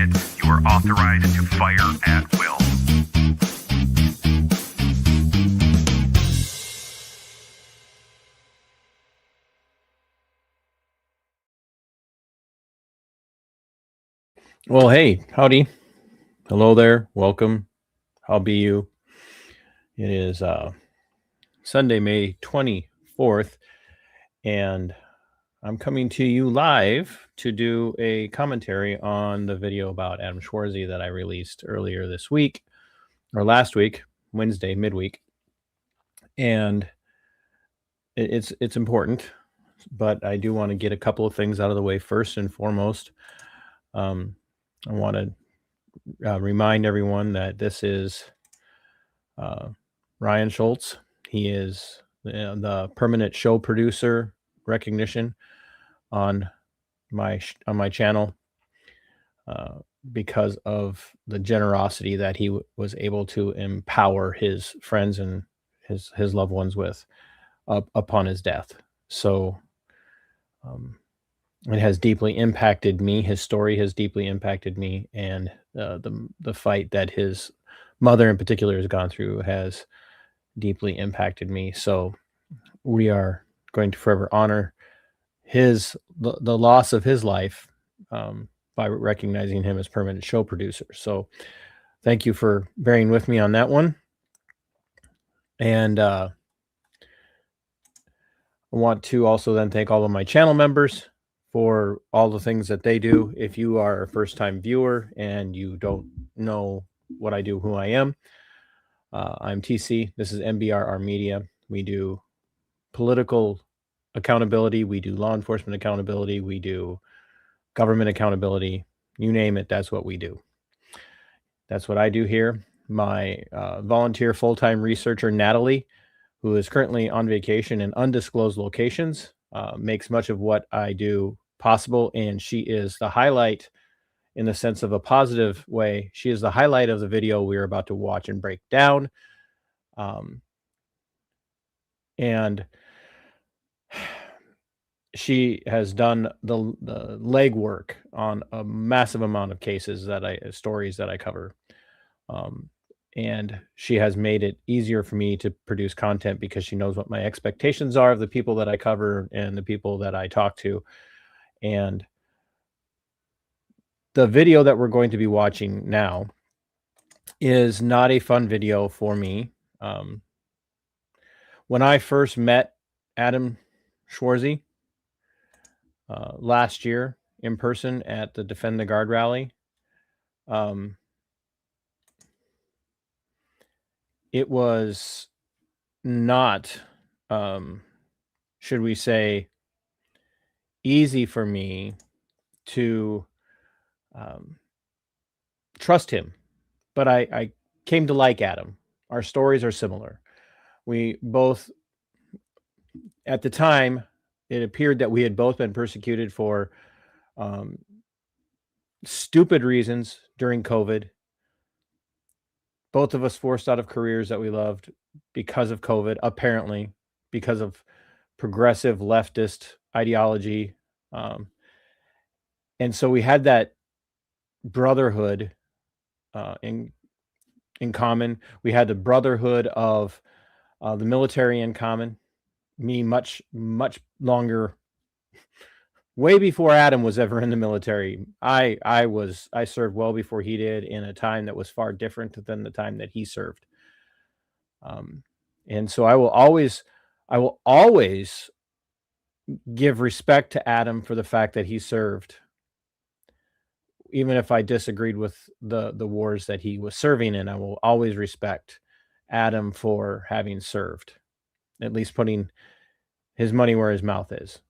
target. You are authorized to fire at will. Well, hey, howdy. Hello there. Welcome. How be you? It is Sunday, May 24th, and I'm coming to you live to do a commentary on the video about Adam Schwarze that I released earlier this week, or last week, Wednesday, midweek. And it's important, but I do want to get a couple of things out of the way first and foremost. I want to remind everyone that this is Ryan Schultz. He is the permanent show producer recognition on my channel because of the generosity that he was able to empower his friends and his loved ones with upon his death. So it has deeply impacted me. His story has deeply impacted me, and the fight that his mother in particular has gone through has deeply impacted me. So we are going to forever honor the loss of his life by recognizing him as permanent show producer. So thank you for bearing with me on that one. And I want to also then thank all of my channel members for all the things that they do. If you are a first-time viewer and you don't know what I do, who I am, I'm TC. This is MBRR Media. We do political accountability. We do law enforcement accountability. We do government accountability. You name it, that's what we do. That's what I do here. My volunteer full-time researcher, Natalie, who is currently on vacation in undisclosed locations, makes much of what I do possible, and she is the highlight in the sense of a positive way. She is the highlight of the video we're about to watch and break down. And she has done the legwork on a massive amount of cases stories that I cover. And she has made it easier for me to produce content because she knows what my expectations are of the people that I cover and the people that I talk to. And the video that we're going to be watching now is not a fun video for me. When I first met Adam Schwarze last year in person at the Defend the Guard rally, it was not, should we say, easy for me to trust him. But I came to like Adam. Our stories are similar. We both, at the time, it appeared that we had both been persecuted for stupid reasons during COVID. Both of us forced out of careers that we loved because of COVID, apparently, because of progressive leftist ideology. And so we had that brotherhood in common. We had the brotherhood of the military in common. Me much longer, way before Adam was ever in the military. I served well before he did, in a time that was far different than the time that he served. And so I will always give respect to Adam for the fact that he served, even if I disagreed with the wars that he was serving in. I will always respect Adam for having served, at least putting his money where his mouth is.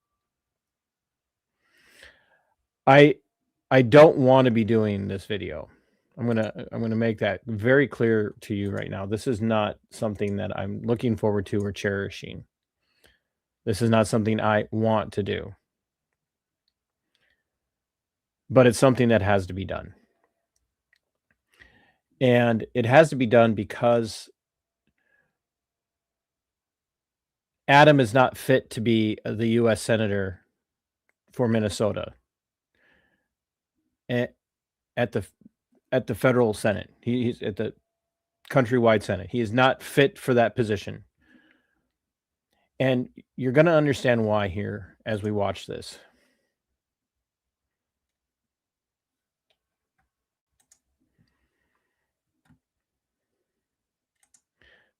I don't want to be doing this video. I'm gonna make that very clear to you right now. This is not something that I'm looking forward to or cherishing. This is not something I want to do. But it's something that has to be done. And it has to be done because Adam is not fit to be the U.S. Senator for Minnesota. at the federal Senate. He's at the countrywide Senate. He is not fit for that position. And you're going to understand why here as we watch this.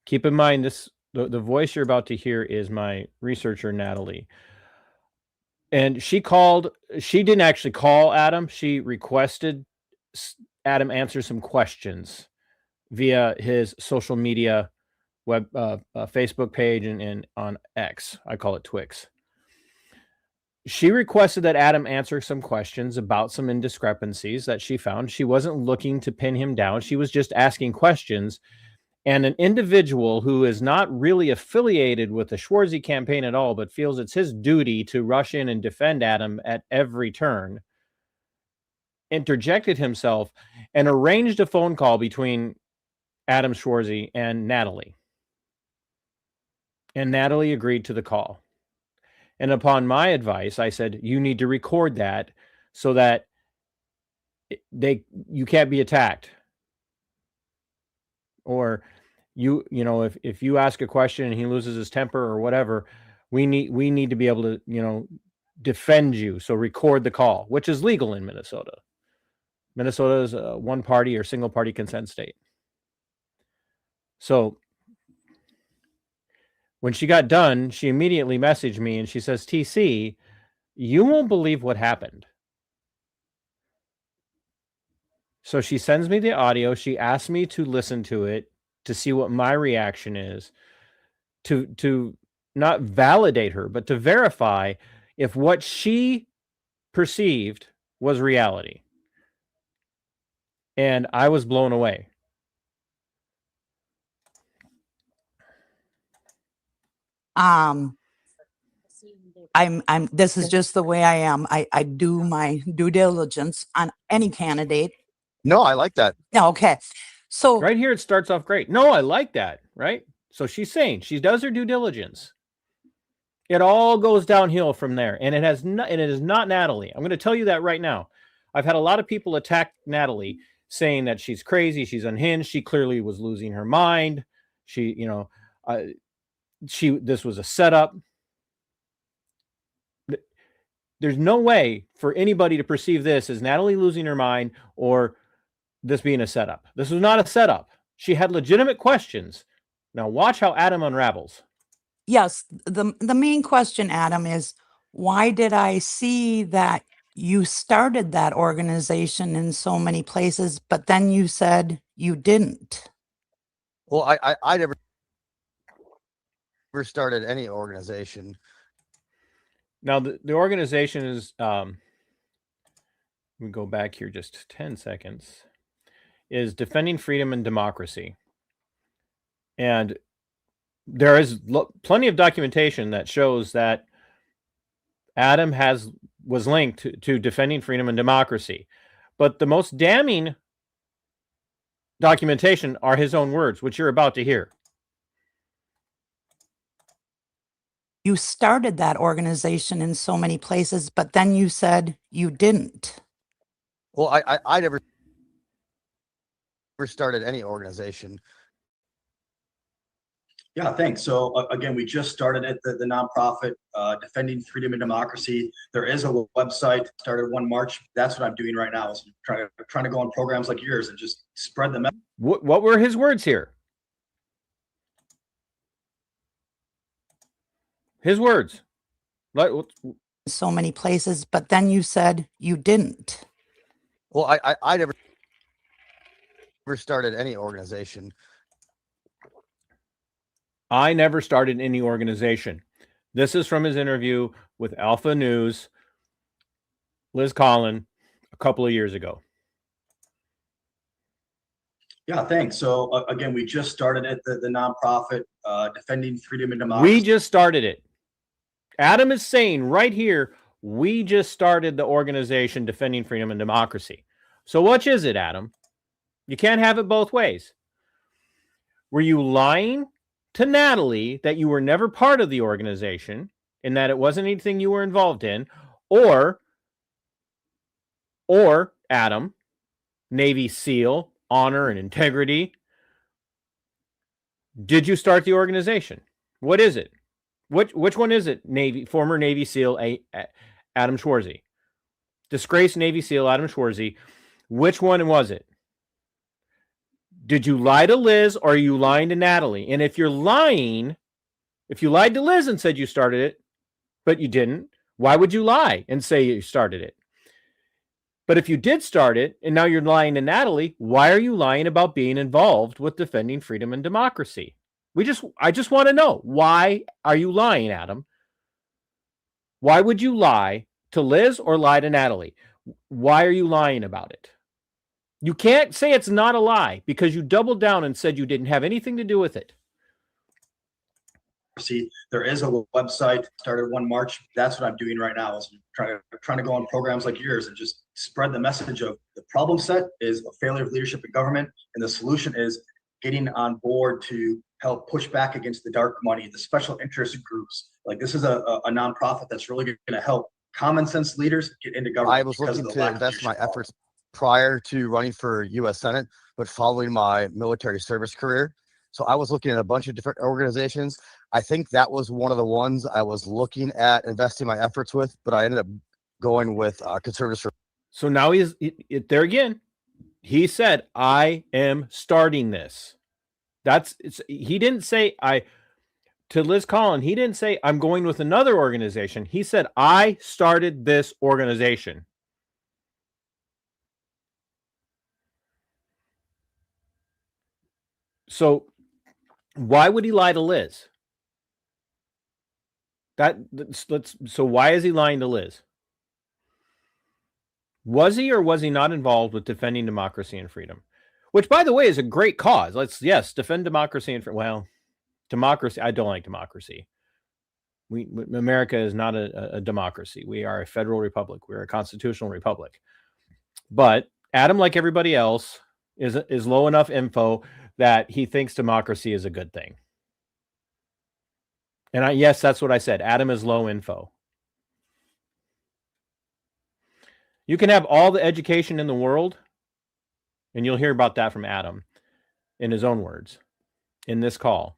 Keep in mind, the voice you're about to hear is my researcher, Natalie. And she didn't actually call Adam. She requested Adam answer some questions via his social media Facebook page and on X. I call it Twix. She requested that Adam answer some questions about some indiscrepancies that she found. She wasn't looking to pin him down. She was just asking questions. And an individual who is not really affiliated with the Schwarze campaign at all, but feels it's his duty to rush in and defend Adam at every turn, interjected himself and arranged a phone call between Adam Schwarze and Natalie. And Natalie agreed to the call. And upon my advice, I said, you need to record that so that you can't be attacked. Or you know, if you ask a question and he loses his temper or whatever, we need to be able to, you know, defend you. So record the call, which is legal in Minnesota. Minnesota is a one party or single party consent state. So when she got done, she immediately messaged me and she says, TC, you won't believe what happened. So she sends me the audio. She asked me to listen to it to see what my reaction is, to not validate her, but to verify if what she perceived was reality. And I was blown away. This is just the way I am. I do my due diligence on any candidate. No, I like that. Yeah, okay. So right here, it starts off great. No, I like that. Right. So she's saying she does her due diligence. It all goes downhill from there. And it is not Natalie. I'm going to tell you that right now. I've had a lot of people attack Natalie saying that she's crazy. She's unhinged. She clearly was losing her mind. She, you know, this was a setup. There's no way for anybody to perceive this as Natalie losing her mind or this being a setup. This was not a setup. She had legitimate questions. Now watch how Adam unravels. Yes, the main question, Adam, is why did I see that you started that organization in so many places, but then you said you didn't? Well, I never started any organization. Now, the organization is, we go back here just 10 seconds, is Defending Freedom and Democracy. And there is plenty of documentation that shows that Adam was linked to Defending Freedom and Democracy. But the most damning documentation are his own words, which you're about to hear. You started that organization in so many places, but then you said you didn't. Well, I never started any organization. Yeah, thanks. So again, we just started at the nonprofit Defending Freedom and Democracy. There is a website, started 1 March. That's what I'm doing right now, is trying to go on programs like yours and just spread the message. What were his words here? His words. So many places, but then you said you didn't. Well, I never started any organization. I never started any organization. This is from his interview with Alpha News, Liz Collin, a couple of years ago. Yeah, thanks. So again, we just started at the nonprofit Defending Freedom and Democracy. We just started it. Adam is saying right here, we just started the organization Defending Freedom and Democracy. So which is it, Adam? You can't have it both ways. Were you lying to Natalie that you were never part of the organization and that it wasn't anything you were involved in? Or Adam, Navy SEAL, honor and integrity. Did you start the organization? What is it? Which one is it? Former Navy SEAL Adam Schwarze. Disgraced Navy SEAL Adam Schwarze. Which one was it? Did you lie to Liz or are you lying to Natalie? And if you're lying, if you lied to Liz and said you started it, but you didn't, why would you lie and say you started it? But if you did start it and now you're lying to Natalie, why are you lying about being involved with defending freedom and democracy? I just want to know, why are you lying, Adam? Why would you lie to Liz or lie to Natalie? Why are you lying about it? You can't say it's not a lie because you doubled down and said you didn't have anything to do with it. See, there is a website started 1 March. That's what I'm doing right now, is trying to go on programs like yours and just spread the message of the problem set is a failure of leadership in government, and the solution is getting on board to help push back against the dark money, the special interest groups. Like, this is a nonprofit that's really going to help common sense leaders get into government. I was looking to invest my efforts prior to running for U.S. Senate, but following my military service career. So I was looking at a bunch of different organizations. I think that was one of the ones I was looking at investing my efforts with, but I ended up going with conservatives. So now he's there again. He said, I am starting this. He didn't say to Liz Collin, he didn't say I'm going with another organization. He said, I started this organization. So why would he lie to Liz? So why is he lying to Liz? Was he or was he not involved with defending democracy and freedom? Which, by the way, is a great cause. Yes, defend democracy and democracy. I don't like democracy. America is not a democracy. We are a federal republic. We're a constitutional republic. But Adam, like everybody else, is low enough info that he thinks democracy is a good thing. And yes, that's what I said. Adam is low info. You can have all the education in the world, and you'll hear about that from Adam in his own words in this call.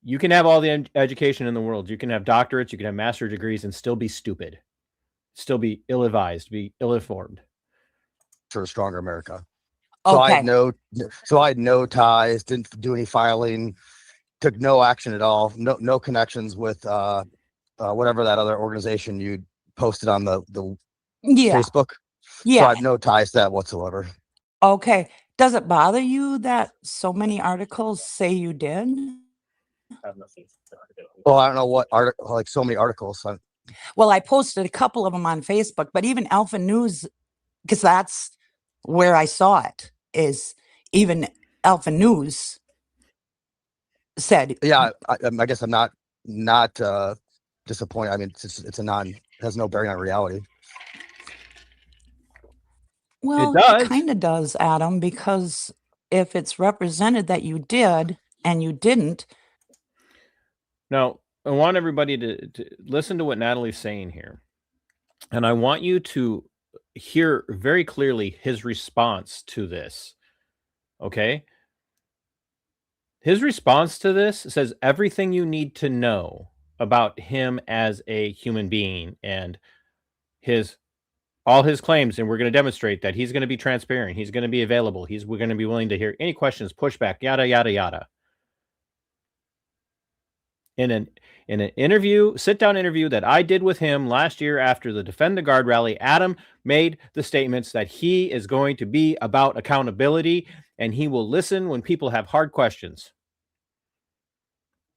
You can have all the education in the world. You can have doctorates, you can have master's degrees, and still be stupid, still be ill-advised, be ill-informed. For a stronger America. Okay. So I had no ties, didn't do any filing, took no action at all, no connections with whatever that other organization you posted on the Facebook. Yeah. So I have no ties to that whatsoever. Okay. Does it bother you that so many articles say you did? Well, I don't know what article, like so many articles. Well, I posted a couple of them on Facebook, but even Alpha News, because that's where I saw it, is even Alpha News said. Yeah, I guess I'm not disappointed. I mean, it has no bearing on reality. Well, it kind of does, Adam, because if it's represented that you did and you didn't. Now, I want everybody to listen to what Natalie's saying here. And I want you to hear very clearly his response to this. Okay? His response to this says everything you need to know about him as a human being and all his claims, and we're going to demonstrate that he's going to be transparent. He's going to be available. We're going to be willing to hear any questions, pushback, yada, yada, yada. In an interview, sit-down interview that I did with him last year after the Defend the Guard rally, Adam made the statements that he is going to be about accountability and he will listen when people have hard questions.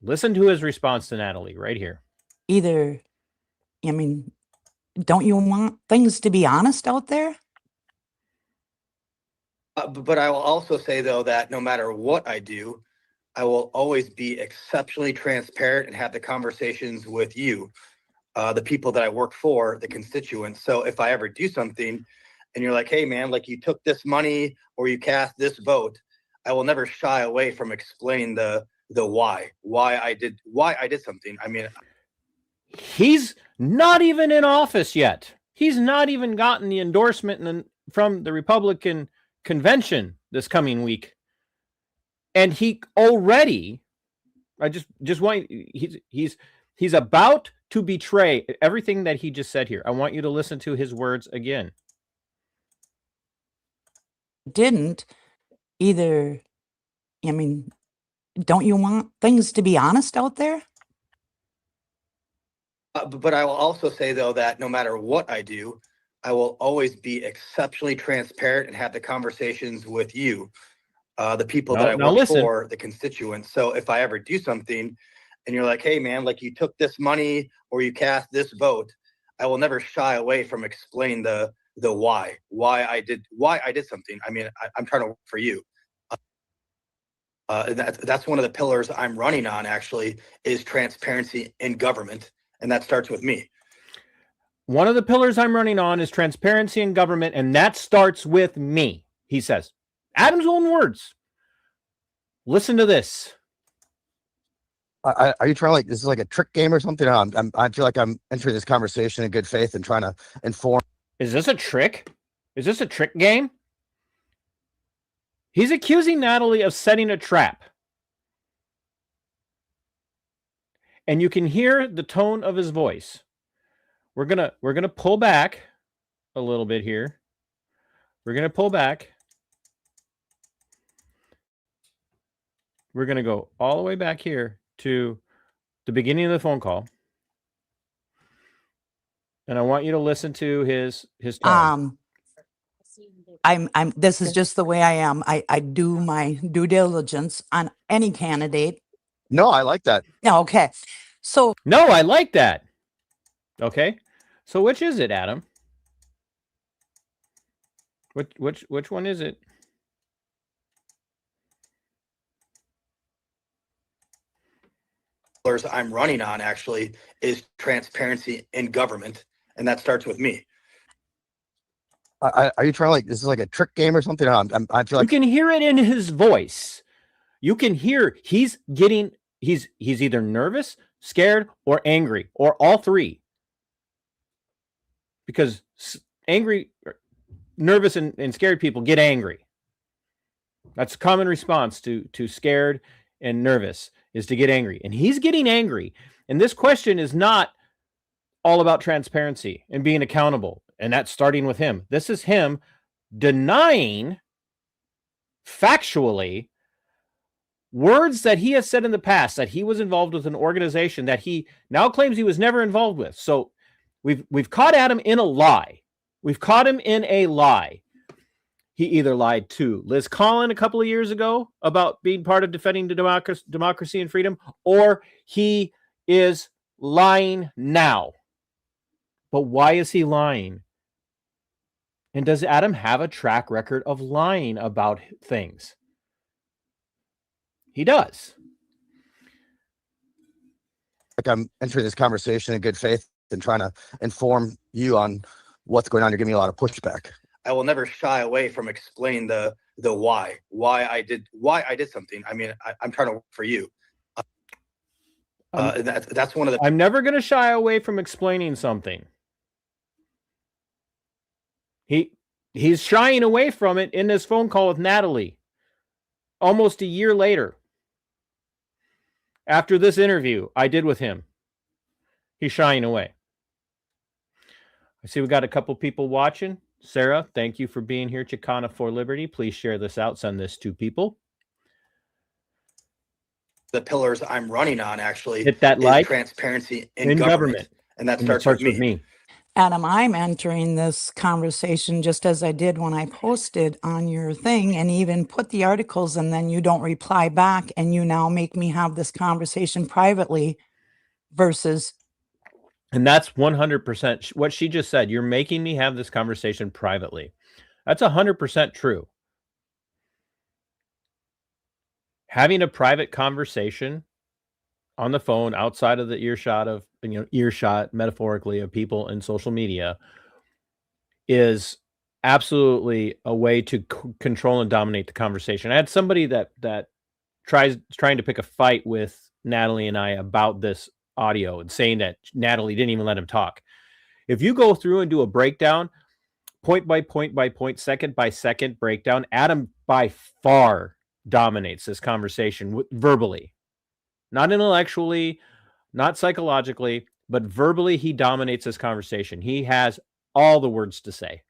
Listen to his response to Natalie right here. Don't you want things to be honest out there? But I will also say, though, that no matter what I do, I will always be exceptionally transparent and have the conversations with you, the people that I work for, the constituents. So if I ever do something and you're like, hey, man, like you took this money or you cast this vote, I will never shy away from explaining the why I did something. I mean, he's not even in office yet. He's not even gotten the endorsement from the Republican convention this coming week. And he already, I just want, he's about to betray everything that he just said here. I want you to listen to his words again. Didn't either. I mean, don't you want things to be honest out there? But I will also say, though, that no matter what I do, I will always be exceptionally transparent and have the conversations with you, the people that I work for, the constituents. So if I ever do something and you're like, hey, man, like you took this money or you cast this vote, I will never shy away from explaining the why I did something. I mean, I'm trying to work for you. That's one of the pillars I'm running on, actually, is transparency in government. And that starts with me. One of the pillars I'm running on is transparency in government, and that starts with me, he says. Adam's own words. Listen to this. Are you trying to, like, this is like a trick game or something? I feel like I'm entering this conversation in good faith and trying to inform. Is this a trick? Is this a trick game? He's accusing Natalie of setting a trap. And you can hear the tone of his voice. We're gonna pull back a little bit here. We're gonna pull back. We're gonna go all the way back here to the beginning of the phone call. And I want you to listen to his tone. This is just the way I am. I do my due diligence on any candidate. No, I like that. Yeah, okay. So no, I like that. Okay. So which is it, Adam? Which one is it? I'm running on, actually, is transparency in government, and that starts with me. Are you trying to, like, this is like a trick game or something? I feel like you can hear it in his voice. You can hear he's either nervous, scared, or angry, or all three. Because angry, nervous, and scared people get angry. That's a common response to scared and nervous, is to get angry. And he's getting angry. And this question is not all about transparency and being accountable. And that's starting with him. This is him denying factually words that he has said in the past, that he was involved with an organization that he now claims he was never involved with. So we've caught Adam in a lie. We've caught him in a lie. He either lied to Liz Collin a couple of years ago about being part of defending the democracy and freedom, or he is lying now. But why is he lying? And does Adam have a track record of lying about things? He does. Like, I'm entering this conversation in good faith and trying to inform you on what's going on. You're giving me a lot of pushback. I will never shy away from explaining the why I did something. I mean, I'm trying to work for you. That's one of the. I'm never going to shy away from explaining something. He's shying away from it in this phone call with Natalie almost a year later. After this interview I did with him, he's shying away. I see we got a couple people watching. Sarah, thank you for being here. Chicana for Liberty. Please share this out. Send this to people. The pillars I'm running on, actually, hit that like, transparency in government. And that starts with me. Adam, I'm entering this conversation just as I did when I posted on your thing and even put the articles, and then you don't reply back, and you now make me have this conversation privately versus. And that's 100% what she just said. You're making me have this conversation privately. That's 100% true. Having a private conversation on the phone outside of the earshot metaphorically of people in social media is absolutely a way to control and dominate the conversation. I had somebody that trying to pick a fight with Natalie and I about this audio and saying that Natalie didn't even let him talk. If you go through and do a breakdown, point by point, second by second breakdown, Adam by far dominates this conversation verbally, not intellectually, not psychologically, but verbally, he dominates this conversation. He has all the words to say.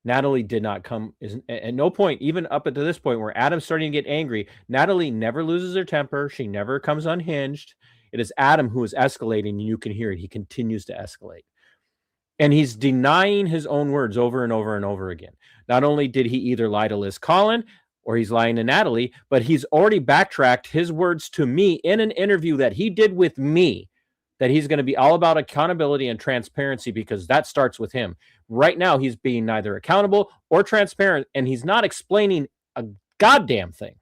Natalie did not come, at no point, even up until this point where Adam's starting to get angry, Natalie never loses her temper. She never comes unhinged. It is Adam who is escalating, and you can hear it. He continues to escalate. And he's denying his own words over and over and over again. Not only did he either lie to Liz Collin or he's lying to Natalie, but he's already backtracked his words to me in an interview that he did with me, that he's going to be all about accountability and transparency because that starts with him. Right now, he's being neither accountable or transparent, and he's not explaining a goddamn thing.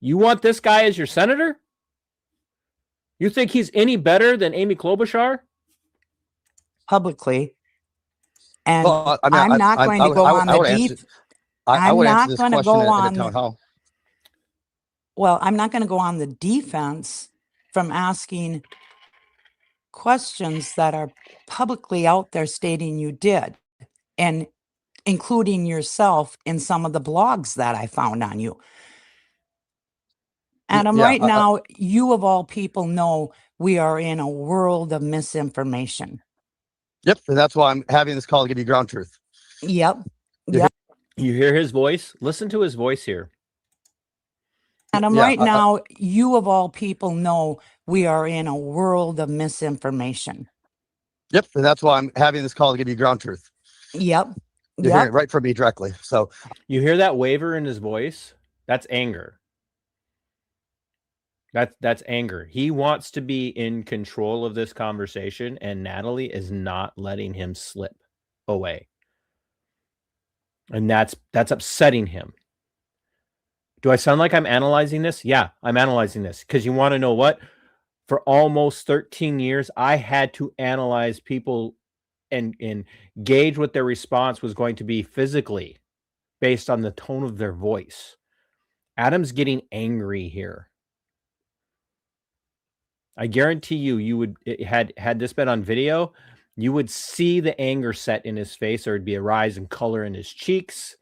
You want this guy as your senator? You think he's any better than Amy Klobuchar? Publicly. And Well, I mean, I'm not going to go on the deep. I I'm would not answer this going to question go in a on town hall. Well, I'm not going to go on the defense from asking questions that are publicly out there stating you did, and including yourself in some of the blogs that I found on you. Adam, yeah, right now, you of all people know we are in a world of misinformation. Yep, and that's why I'm having this call to give you ground truth. Yep. You hear his voice? Listen to his voice here. Adam, right now, you of all people know we are in a world of misinformation. Yep, and that's why I'm having this call to give you ground truth. Yep. You're hearing it right from me directly. So you hear that waver in his voice? That's anger. That's anger. He wants to be in control of this conversation, and Natalie is not letting him slip away. And that's upsetting him. Do I sound like I'm analyzing this? Yeah, I'm analyzing this because you want to know what? For almost 13 years, I had to analyze people and gauge what their response was going to be physically based on the tone of their voice. Adam's getting angry here. I guarantee you would, had this been on video, you would see the anger set in his face. There would be a rise in color in his cheeks.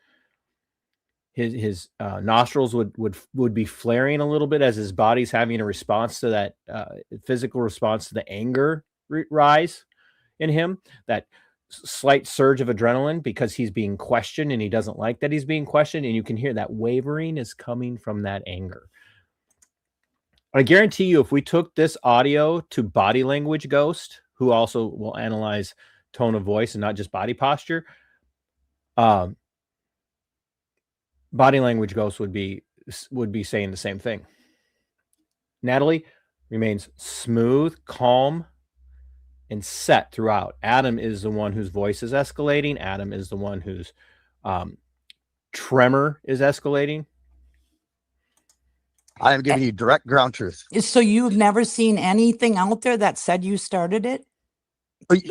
His nostrils would be flaring a little bit as his body's having a response to that physical response to the anger rise in him, that slight surge of adrenaline because he's being questioned and he doesn't like that he's being questioned. And you can hear that wavering is coming from that anger. I guarantee you, if we took this audio to Body Language Ghost, who also will analyze tone of voice and not just body posture, Body Language Ghost would be saying the same thing. Natalie remains smooth, calm, and set throughout. Adam is the one whose voice is escalating. Adam is the one whose tremor is escalating. I am giving you direct ground truth. So you've never seen anything out there that said you started it?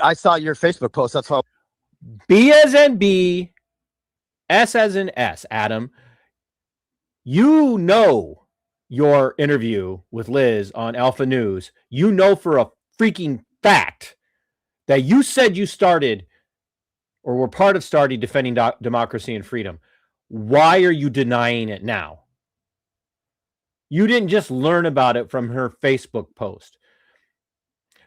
I saw your Facebook post. That's how. B as in B, S as in S, Adam. You know your interview with Liz on Alpha News. You know for a freaking fact that you said you started or were part of starting defending democracy and freedom. Why are you denying it now? You didn't just learn about it from her Facebook post.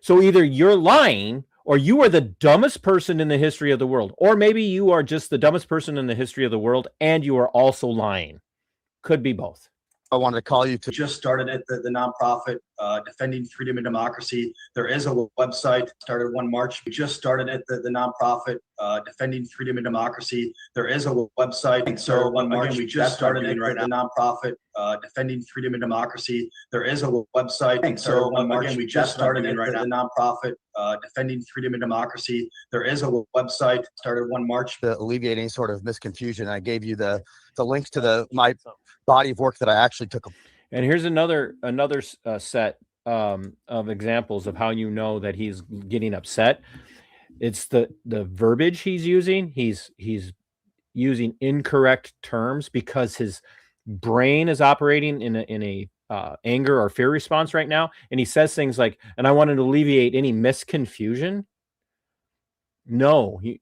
So either you're lying or you are the dumbest person in the history of the world, or maybe you are just the dumbest person in the history of the world and you are also lying. Could be both. I wanted to call you to. Just started at the nonprofit Defending Freedom and Democracy. There is a website, started 1 March. We just started at the nonprofit Defending Freedom and Democracy. There is a website. So 1 March, we just started at the nonprofit Defending Freedom and Democracy. There is a website. So 1 March, we just started at the nonprofit Defending Freedom and Democracy. There is a website, started 1 March. To alleviate any sort of misconfusion, I gave you the links to my body of work that I actually took. And here's another set of examples of how you know that he's getting upset. It's the verbiage he's using. He's using incorrect terms because his brain is operating in a anger or fear response right now, and he says things like, "And I wanted to alleviate any misconfusion." No, he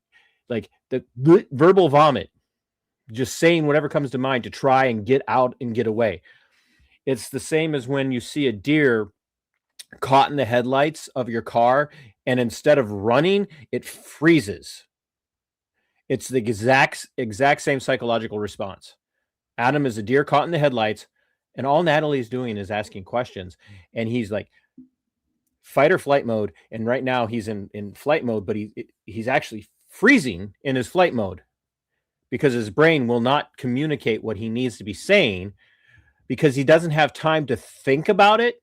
like the verbal vomit, just saying whatever comes to mind to try and get out and get away. It's the same as when you see a deer caught in the headlights of your car, and instead of running, it freezes. It's the exact same psychological response. Adam is a deer caught in the headlights, and all Natalie's doing is asking questions, and he's like fight or flight mode. And right now he's in flight mode, but he's actually freezing in his flight mode because his brain will not communicate what he needs to be saying because he doesn't have time to think about it,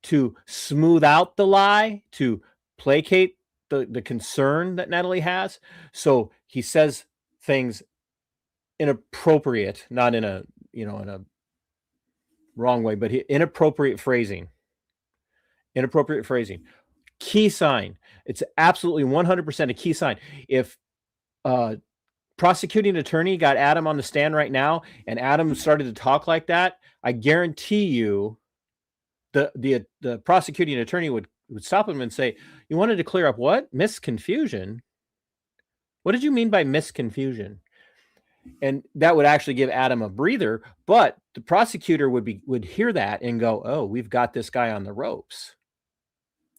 to smooth out the lie, to placate the concern that Natalie has. So he says things inappropriate, not in a, in a wrong way, but inappropriate phrasing. Key sign. It's absolutely 100% a key sign. If prosecuting attorney got Adam on the stand right now and Adam started to talk like that, I guarantee you the prosecuting attorney would stop him and say, you wanted to clear up what? Misconfusion? What did you mean by misconfusion? And that would actually give Adam a breather, but the prosecutor would hear that and go, oh, we've got this guy on the ropes.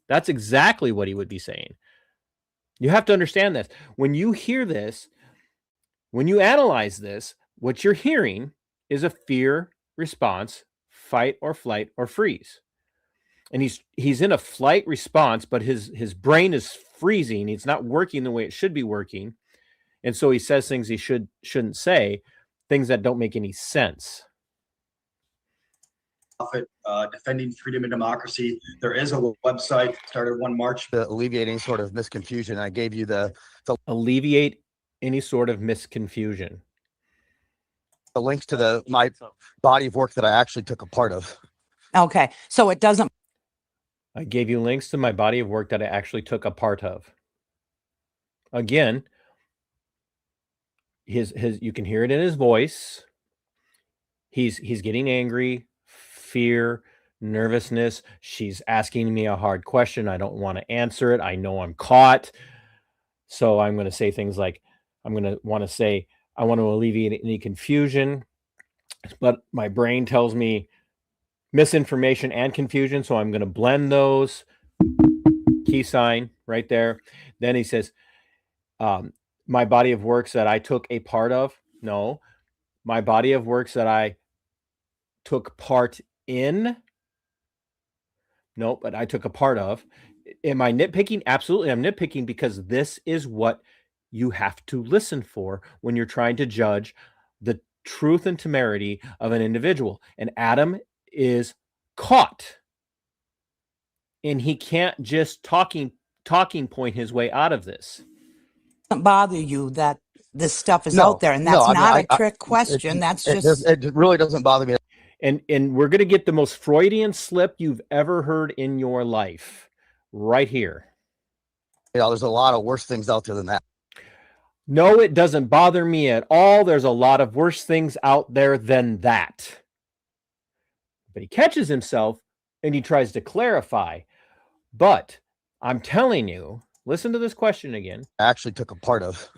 That's exactly what he would be saying. You have to understand this. When you hear this, when you analyze this, what you're hearing is a fear response, fight or flight or freeze. And he's in a flight response, but his brain is freezing. It's not working the way it should be working. And so he says things he shouldn't say, things that don't make any sense. Defending freedom and democracy. There is a website started 1 March. To alleviate any sort of misconfusion, I gave you the Alleviate any sort of misconfusion. links to my body of work that I actually took a part of. Okay. So it doesn't. I gave you links to my body of work that I actually took a part of. Again, his you can hear it in his voice. He's getting angry, fear, nervousness. She's asking me a hard question. I don't want to answer it. I know I'm caught. So I'm going to say things like, I'm going to want to say, I want to alleviate any confusion, but my brain tells me misinformation and confusion. So I'm going to blend those. Key sign right there. Then he says, my body of works that I took a part of. No, my body of works that I took part in. No, but I took a part of. Am I nitpicking? Absolutely. I'm nitpicking because this is what you have to listen for when you're trying to judge the truth and temerity of an individual. And Adam is caught. And he can't just talking point his way out of this. Doesn't bother you that this stuff is out there, and that's not a trick question. That's just it really doesn't bother me. And we're going to get the most Freudian slip you've ever heard in your life right here. There's a lot of worse things out there than that. No, it doesn't bother me at all. There's a lot of worse things out there than that. But he catches himself and he tries to clarify. But I'm telling you, listen to this question again. I actually took a part of.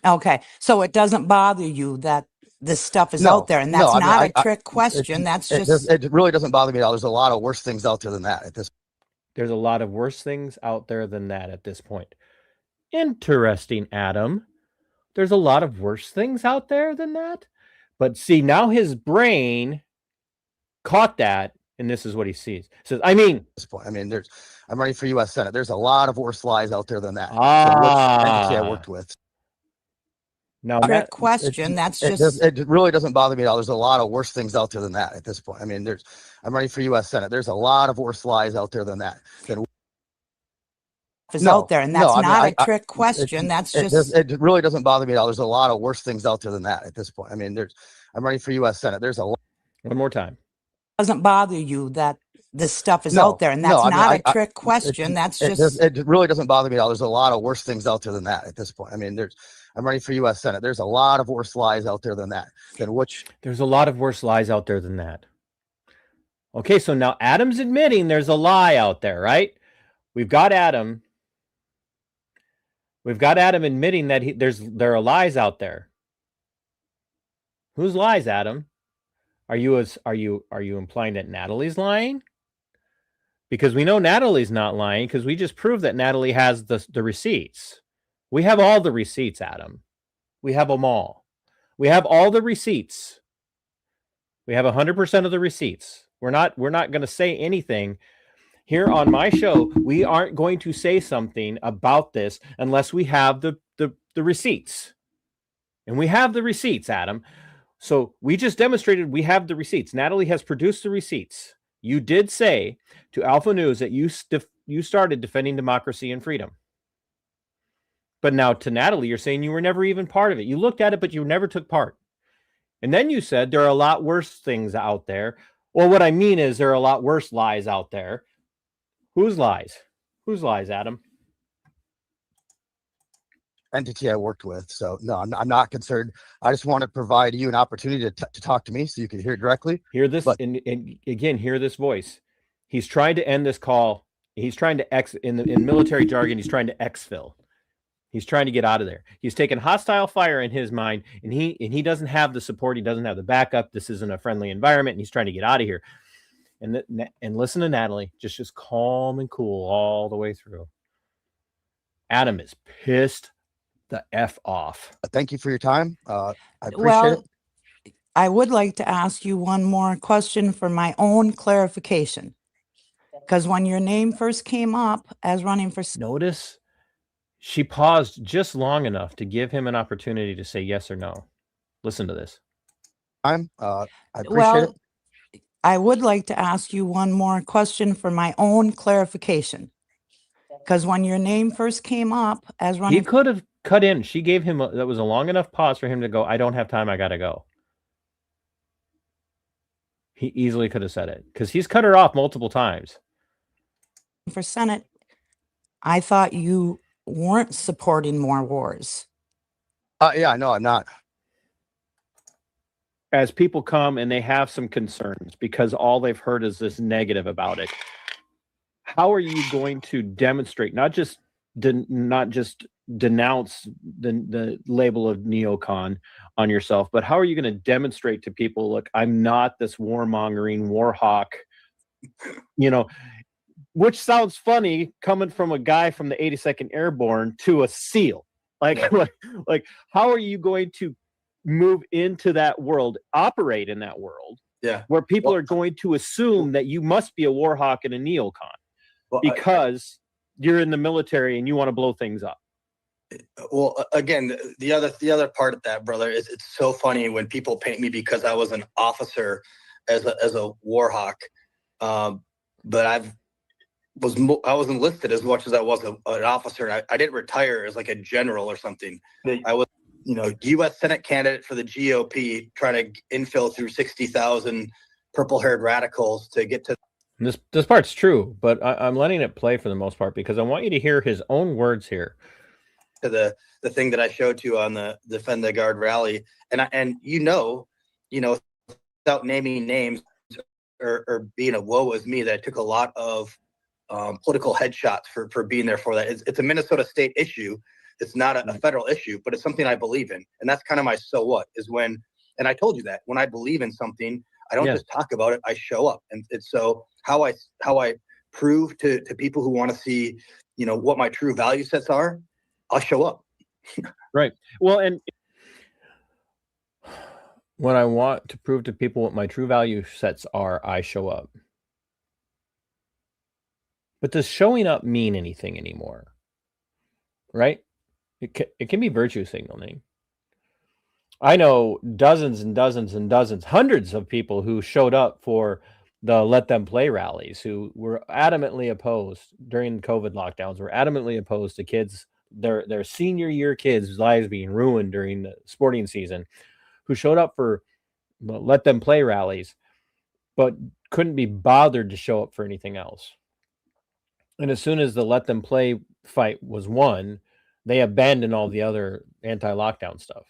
okay. So it doesn't bother you that this stuff is out there, and that's not a trick question. That's just it really doesn't bother me at all. There's a lot of worse things out there than that at this. There's a lot of worse things out there than that at this point. Interesting, Adam. There's a lot of worse things out there than that. But see, now his brain caught that, and this is what he sees. Says, I mean, At this point, I'm running for U.S. Senate. There's a lot of worse lies out there than that. Ah. I worked with. Now trick that question. That's just It really doesn't bother me at all. There's a lot of worse things out there than that at this point. I'm running for U.S. Senate. There's a lot of worse lies out there than that. is out there, and that's not a trick question. That's just it really doesn't bother me at all. There's a lot of worse things out there than that at this point. I'm running for U.S. Senate. There's a lot. one more time. doesn't bother you that this stuff is out there, and that's not a trick question. That's just it really doesn't bother me at all. There's a lot of worse things out there than that at this point. I'm running for U.S. Senate. There's a lot of worse lies out there than that. There's a lot of worse lies out there than that. Okay, so now Adam's admitting there's a lie out there, right? We've got Adam We've got Adam admitting that there are lies out there. Whose lies, Adam? Are you implying that Natalie's lying? Because we know Natalie's not lying, because we just proved that Natalie has the receipts. We have all the receipts, Adam. We have them all. We have all the receipts. We have 100% of the receipts. We're not going to say anything here on my show. We aren't going to say something about this unless we have the receipts. And we have the receipts, Adam. So we just demonstrated we have the receipts. Natalie has produced the receipts. You did say to Alpha News that you started defending democracy and freedom. But now to Natalie, you're saying you were never even part of it. You looked at it, but you never took part. And then you said there are a lot worse things out there. Well, what I mean is there are a lot worse lies out there. Whose lies? Whose lies, Adam? Entity I worked with. So no, I'm not concerned. I just want to provide you an opportunity to talk to me so you can hear directly. Hear this, and again, hear this voice. He's trying to end this call. He's trying to in military jargon, he's trying to exfil. He's trying to get out of there. He's taken hostile fire in his mind, and he doesn't have the support. He doesn't have the backup. This isn't a friendly environment, and he's trying to get out of here. And listen to Natalie, just calm and cool all the way through. Adam is pissed the F off. Thank you for your time. I appreciate it. I would like to ask you one more question for my own clarification. Because when your name first came up as running for... Notice she paused just long enough to give him an opportunity to say yes or no. Listen to this. I appreciate it. I would like to ask you one more question for my own clarification. Because when your name first came up as running... He could have cut in. She gave him that was a long enough pause for him to go, I don't have time, I gotta go. He easily could have said it because he's cut her off multiple times. For Senate, I thought you weren't supporting more wars. Yeah, no, I'm not. As people come and they have some concerns because all they've heard is this negative about it, how are you going to demonstrate, not just denounce the label of neocon on yourself, but how are you going to demonstrate to people, look, I'm not this warmongering war hawk, which sounds funny coming from a guy from the 82nd Airborne to a SEAL. Like how are you going to move into that world, operate in that world, where people are going to assume that you must be a war hawk and a neocon because you're in the military and you want to blow things up? Well, again, the other part of that, brother, is it's so funny when people paint me because I was an officer as a war hawk, but I was enlisted as much as I was an officer. I didn't retire as like a general or something. I was, U.S. Senate candidate for the GOP, trying to infill through 60,000 purple-haired radicals to get to. This part's true, but I'm letting it play for the most part because I want you to hear his own words here. To the thing that I showed you on the Defend the Guard rally, and without naming names or being a woe is me, that I took a lot of political headshots for being there for that. It's a Minnesota state issue. It's not a federal issue, but it's something I believe in, and that's kind of my so what is when. And I told you that when I believe in something, I don't just talk about it. I show up, and it's so how I prove to people who want to see, what my true value sets are. I'll show up. Right. Well, and when I want to prove to people what my true value sets are, I show up. But does showing up mean anything anymore? Right? It can be virtue signaling. I know dozens and dozens and dozens, hundreds of people who showed up for the Let Them Play rallies, who were adamantly opposed during COVID lockdowns, were adamantly opposed to kids, their senior year kids' lives being ruined during the sporting season, who showed up for Let Them Play rallies, but couldn't be bothered to show up for anything else. And as soon as the Let Them Play fight was won, they abandoned all the other anti-lockdown stuff.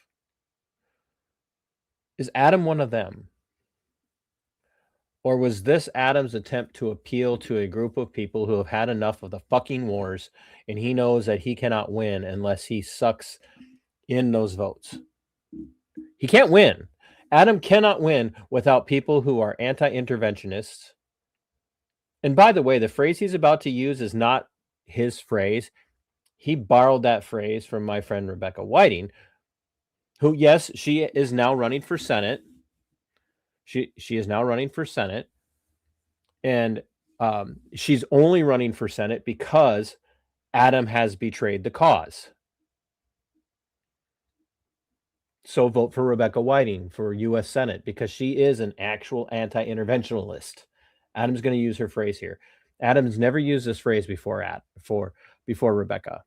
Is Adam one of them? Or was this Adam's attempt to appeal to a group of people who have had enough of the fucking wars, and he knows that he cannot win unless he sucks in those votes? He can't win. Adam cannot win without people who are anti-interventionists. And by the way, the phrase he's about to use is not his phrase. He borrowed that phrase from my friend Rebecca Whiting, who, yes, she is now running for Senate. She is now running for Senate. And she's only running for Senate because Adam has betrayed the cause. So vote for Rebecca Whiting for U.S. Senate because she is an actual anti-interventionalist. Adam's going to use her phrase here. Adam's never used this phrase before Rebecca.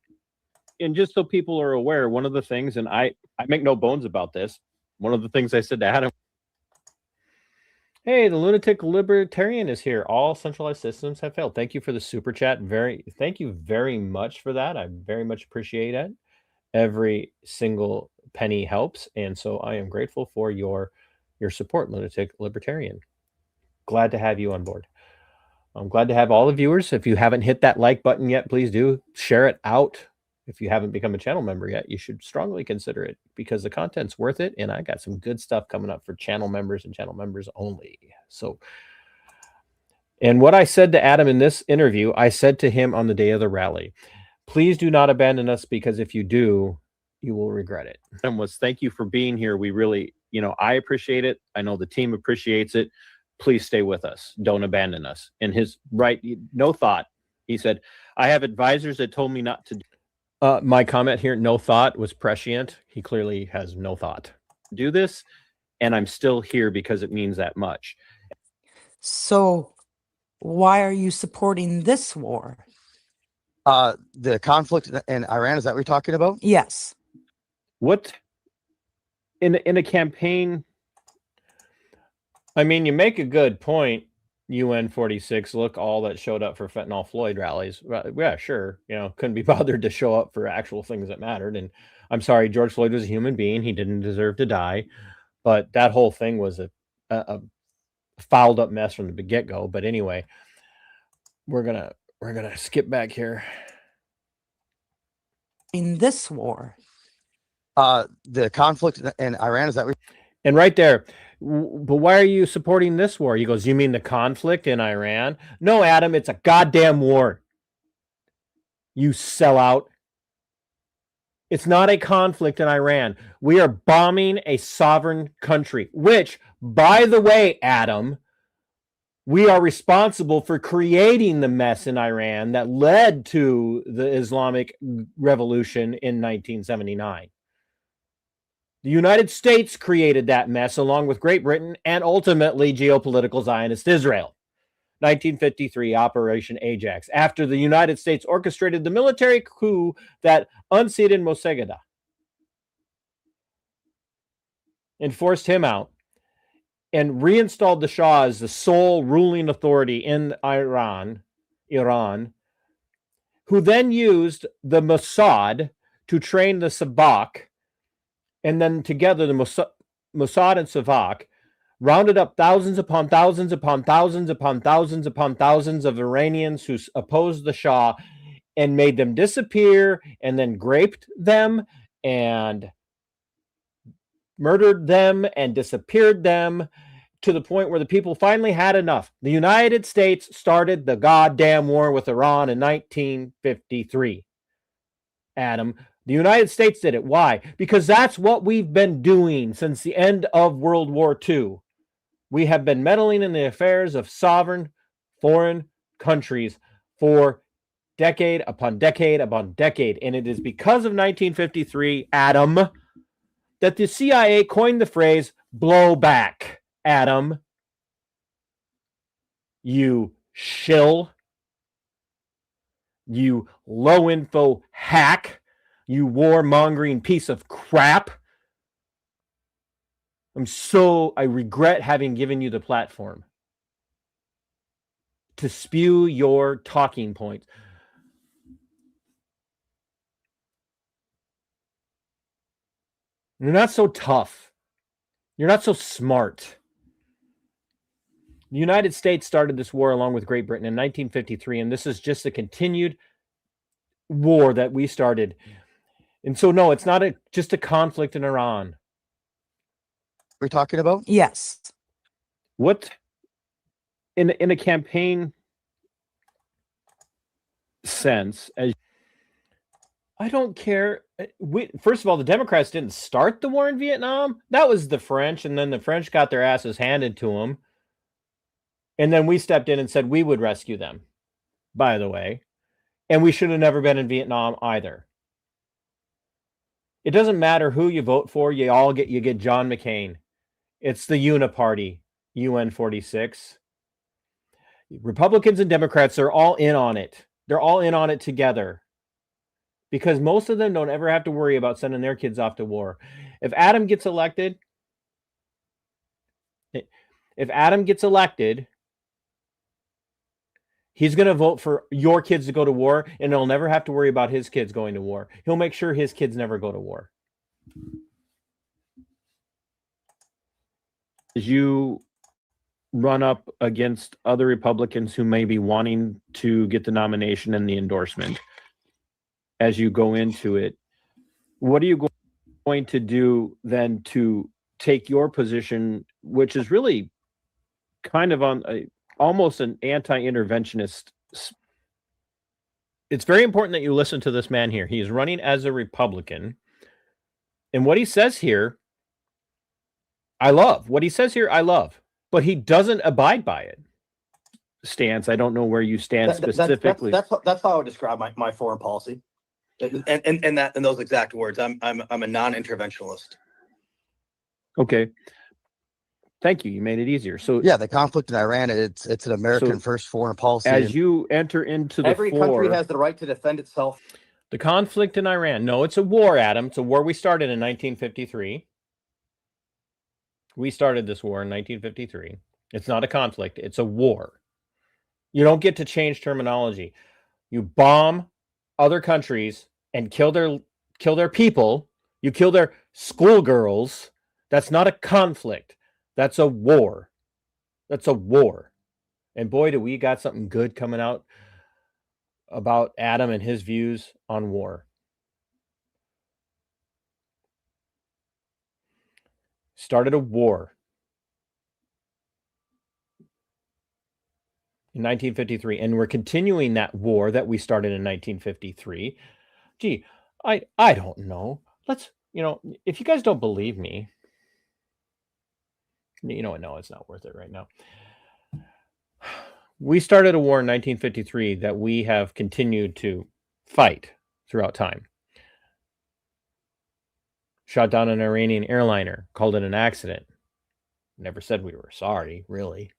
And just so people are aware, one of the things, and I make no bones about this, one of the things I said to Adam, hey, the lunatic libertarian is here. All centralized systems have failed. Thank you for the super chat. Thank you very much for that. I very much appreciate it. Every single penny helps, and so I am grateful for your support, lunatic libertarian. Glad to have you on board. I'm glad to have all the viewers. If you haven't hit that like button yet, please do share it out. If you haven't become a channel member yet, you should strongly consider it because the content's worth it, and I got some good stuff coming up for channel members and channel members only. So, and what I said to Adam in this interview, I said to him on the day of the rally. Please do not abandon us because if you do, you will regret it. And thank you for being here. We really, I appreciate it. I know the team appreciates it. Please stay with us. Don't abandon us. And his no thought. He said, I have advisors that told me not to. My comment here, no thought, was prescient. He clearly has no thought. Do this, and I'm still here because it means that much. So why are you supporting this war? The conflict in Iran, is that what you're talking about? Yes. What in a campaign? I mean, you make a good point. UN 46, look, all that showed up for fentanyl Floyd rallies. Yeah, sure. Couldn't be bothered to show up for actual things that mattered. And I'm sorry, George Floyd was a human being. He didn't deserve to die. But that whole thing was a fouled up mess from the get-go. But anyway, we're gonna skip back here. In this war. The conflict in Iran, is that what? And right there, but why are you supporting this war? He goes, you mean the conflict in Iran? No, Adam, it's a goddamn war. You sellout. It's not a conflict in Iran. We are bombing a sovereign country, which, by the way, Adam, we are responsible for creating the mess in Iran that led to the Islamic Revolution in 1979. The United States created that mess along with Great Britain and ultimately geopolitical Zionist Israel. 1953, Operation Ajax, after the United States orchestrated the military coup that unseated Mossadegh and forced him out and reinstalled the Shah as the sole ruling authority in Iran, who then used the Mossad to train the Sabak. And then together, the Mossad and Savak rounded up thousands upon thousands upon thousands upon thousands upon thousands of Iranians who opposed the Shah and made them disappear and then raped them and murdered them and disappeared them to the point where the people finally had enough. The United States started the goddamn war with Iran in 1953. Adam, the United States did it. Why? Because that's what we've been doing since the end of World War II. We have been meddling in the affairs of sovereign foreign countries for decade upon decade upon decade. And it is because of 1953, Adam, that the CIA coined the phrase blowback. Adam, you shill, you low info hack, you warmongering piece of crap. I regret having given you the platform to spew your talking points. You're not so tough. You're not so smart. The United States started this war along with Great Britain in 1953, and this is just a continued war that we started. And so, no, it's not just a conflict in Iran. We're talking about? Yes. What in a campaign sense, as I don't care. First of all, the Democrats didn't start the war in Vietnam. That was the French, and then the French got their asses handed to them. And then we stepped in and said we would rescue them, by the way. And we should have never been in Vietnam either. It doesn't matter who you vote for. You get John McCain. It's the Uniparty, UN 46. Republicans and Democrats are all in on it. They're all in on it together. Because most of them don't ever have to worry about sending their kids off to war. If Adam gets elected, he's going to vote for your kids to go to war, and he'll never have to worry about his kids going to war. He'll make sure his kids never go to war. As you run up against other Republicans who may be wanting to get the nomination and the endorsement, as you go into it, what are you going to do then to take your position, which is really kind of on almost an anti-interventionist? It's very important that you listen to this man here. He's running as a Republican. And what he says here, I love. What he says here, I love. But he doesn't abide by it. Stance. I don't know where you stand specifically. That's how I would describe my foreign policy. And in those exact words, I'm a non-interventionalist. Okay. Thank you. You made it easier. So yeah, the conflict in Iran, it's an American first foreign policy. As you enter into every country has the right to defend itself. The conflict in Iran. No, it's a war, Adam. It's a war we started in 1953. We started this war in 1953. It's not a conflict. It's a war. You don't get to change terminology. You bomb other countries and kill their people. You kill their schoolgirls. That's not a conflict. That's a war. That's a war. And boy, do we got something good coming out about Adam and his views on war. Started a war in 1953, and we're continuing that war that we started in 1953. Gee, I don't know. Let's, if you guys don't believe me, no, it's not worth it right now. We started a war in 1953 that we have continued to fight throughout time. Shot down an Iranian airliner, called it an accident. Never said we were sorry, really.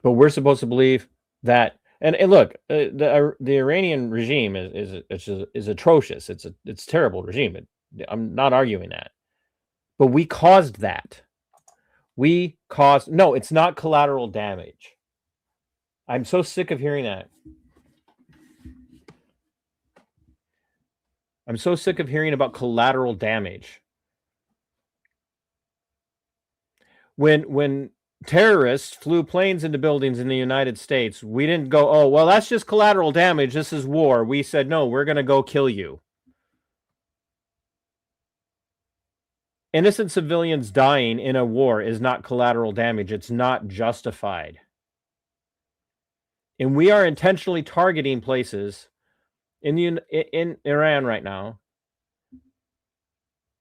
But we're supposed to believe that. And look, the Iranian regime is atrocious. It's a terrible regime. I'm not arguing that. But we caused that. No, it's not collateral damage. I'm so sick of hearing that. I'm so sick of hearing about collateral damage. When terrorists flew planes into buildings in the United States, we didn't go, oh, well, that's just collateral damage. This is war. We said, no, we're going to go kill you. Innocent civilians dying in a war is not collateral damage. It's not justified. And we are intentionally targeting places in Iran right now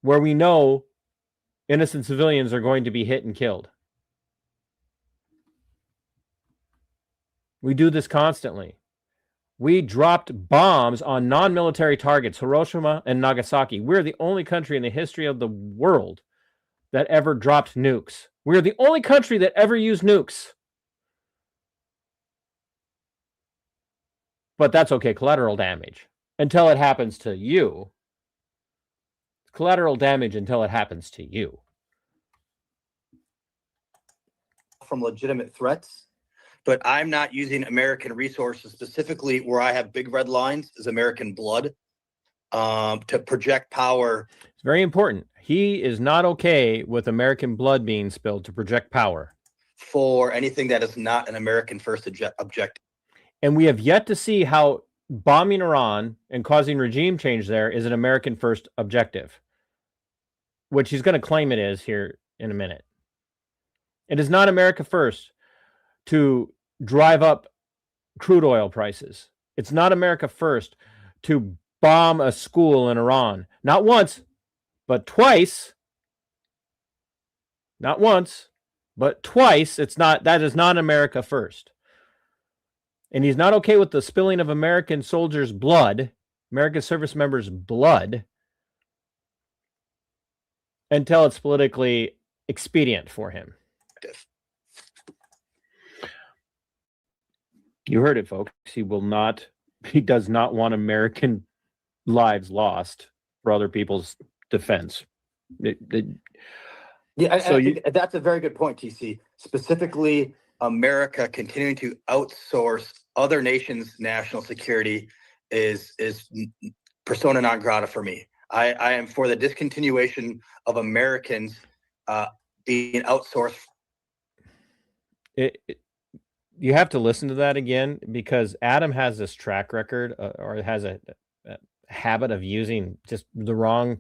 where we know innocent civilians are going to be hit and killed. We do this constantly. We dropped bombs on non-military targets, Hiroshima and Nagasaki. We're the only country in the history of the world that ever dropped nukes. We're the only country that ever used nukes. But that's okay, collateral damage. Until it happens to you. Collateral damage until it happens to you. From legitimate threats, but I'm not using American resources, specifically where I have big red lines is American blood. to project power. It's very important. He is not okay with American blood being spilled to project power For anything that is not an American first objective. And we have yet to see how bombing Iran and causing regime change there is an American first objective, which he's going to claim it is here in a minute. It is not America first to drive up crude oil prices. It's not America first to bomb a school in Iran. Not once, but twice. Not once, but twice. That is not America first. And he's not okay with the spilling of American soldiers' blood, American service members' blood, until it's politically expedient for him. You heard it, folks. He does not want American lives lost for other people's defense. That's a very good point, TC. Specifically, America continuing to outsource other nations' national security is persona non grata for me. I am for the discontinuation of Americans being outsourced. You have to listen to that again, because Adam has this track record or has a habit of using just the wrong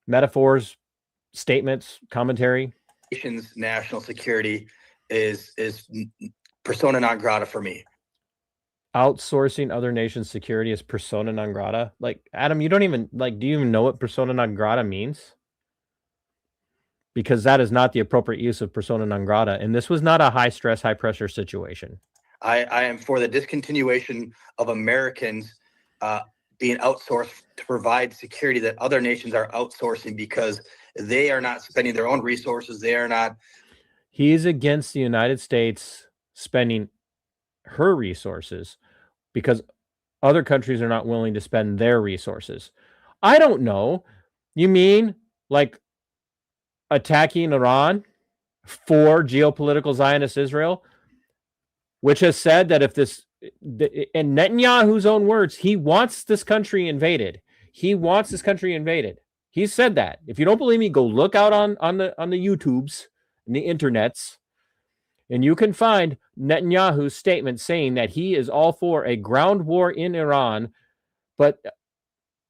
metaphors, statements, commentary. Nation's national security is persona non grata for me. Outsourcing other nations' security is persona non grata. Like, Adam, you don't even do you even know what persona non grata means? Because that is not the appropriate use of persona non grata. And this was not a high stress, high pressure situation. I am for the discontinuation of Americans being outsourced to provide security that other nations are outsourcing because they are not spending their own resources. They are not. He is against the United States spending her resources because other countries are not willing to spend their resources. I don't know. You mean like attacking Iran for geopolitical Zionist Israel, which has said that if this, in Netanyahu's own words, he wants this country invaded. He wants this country invaded. He said that. If you don't believe me, go look out on the YouTubes and the internets, and you can find Netanyahu's statement saying that he is all for a ground war in Iran, but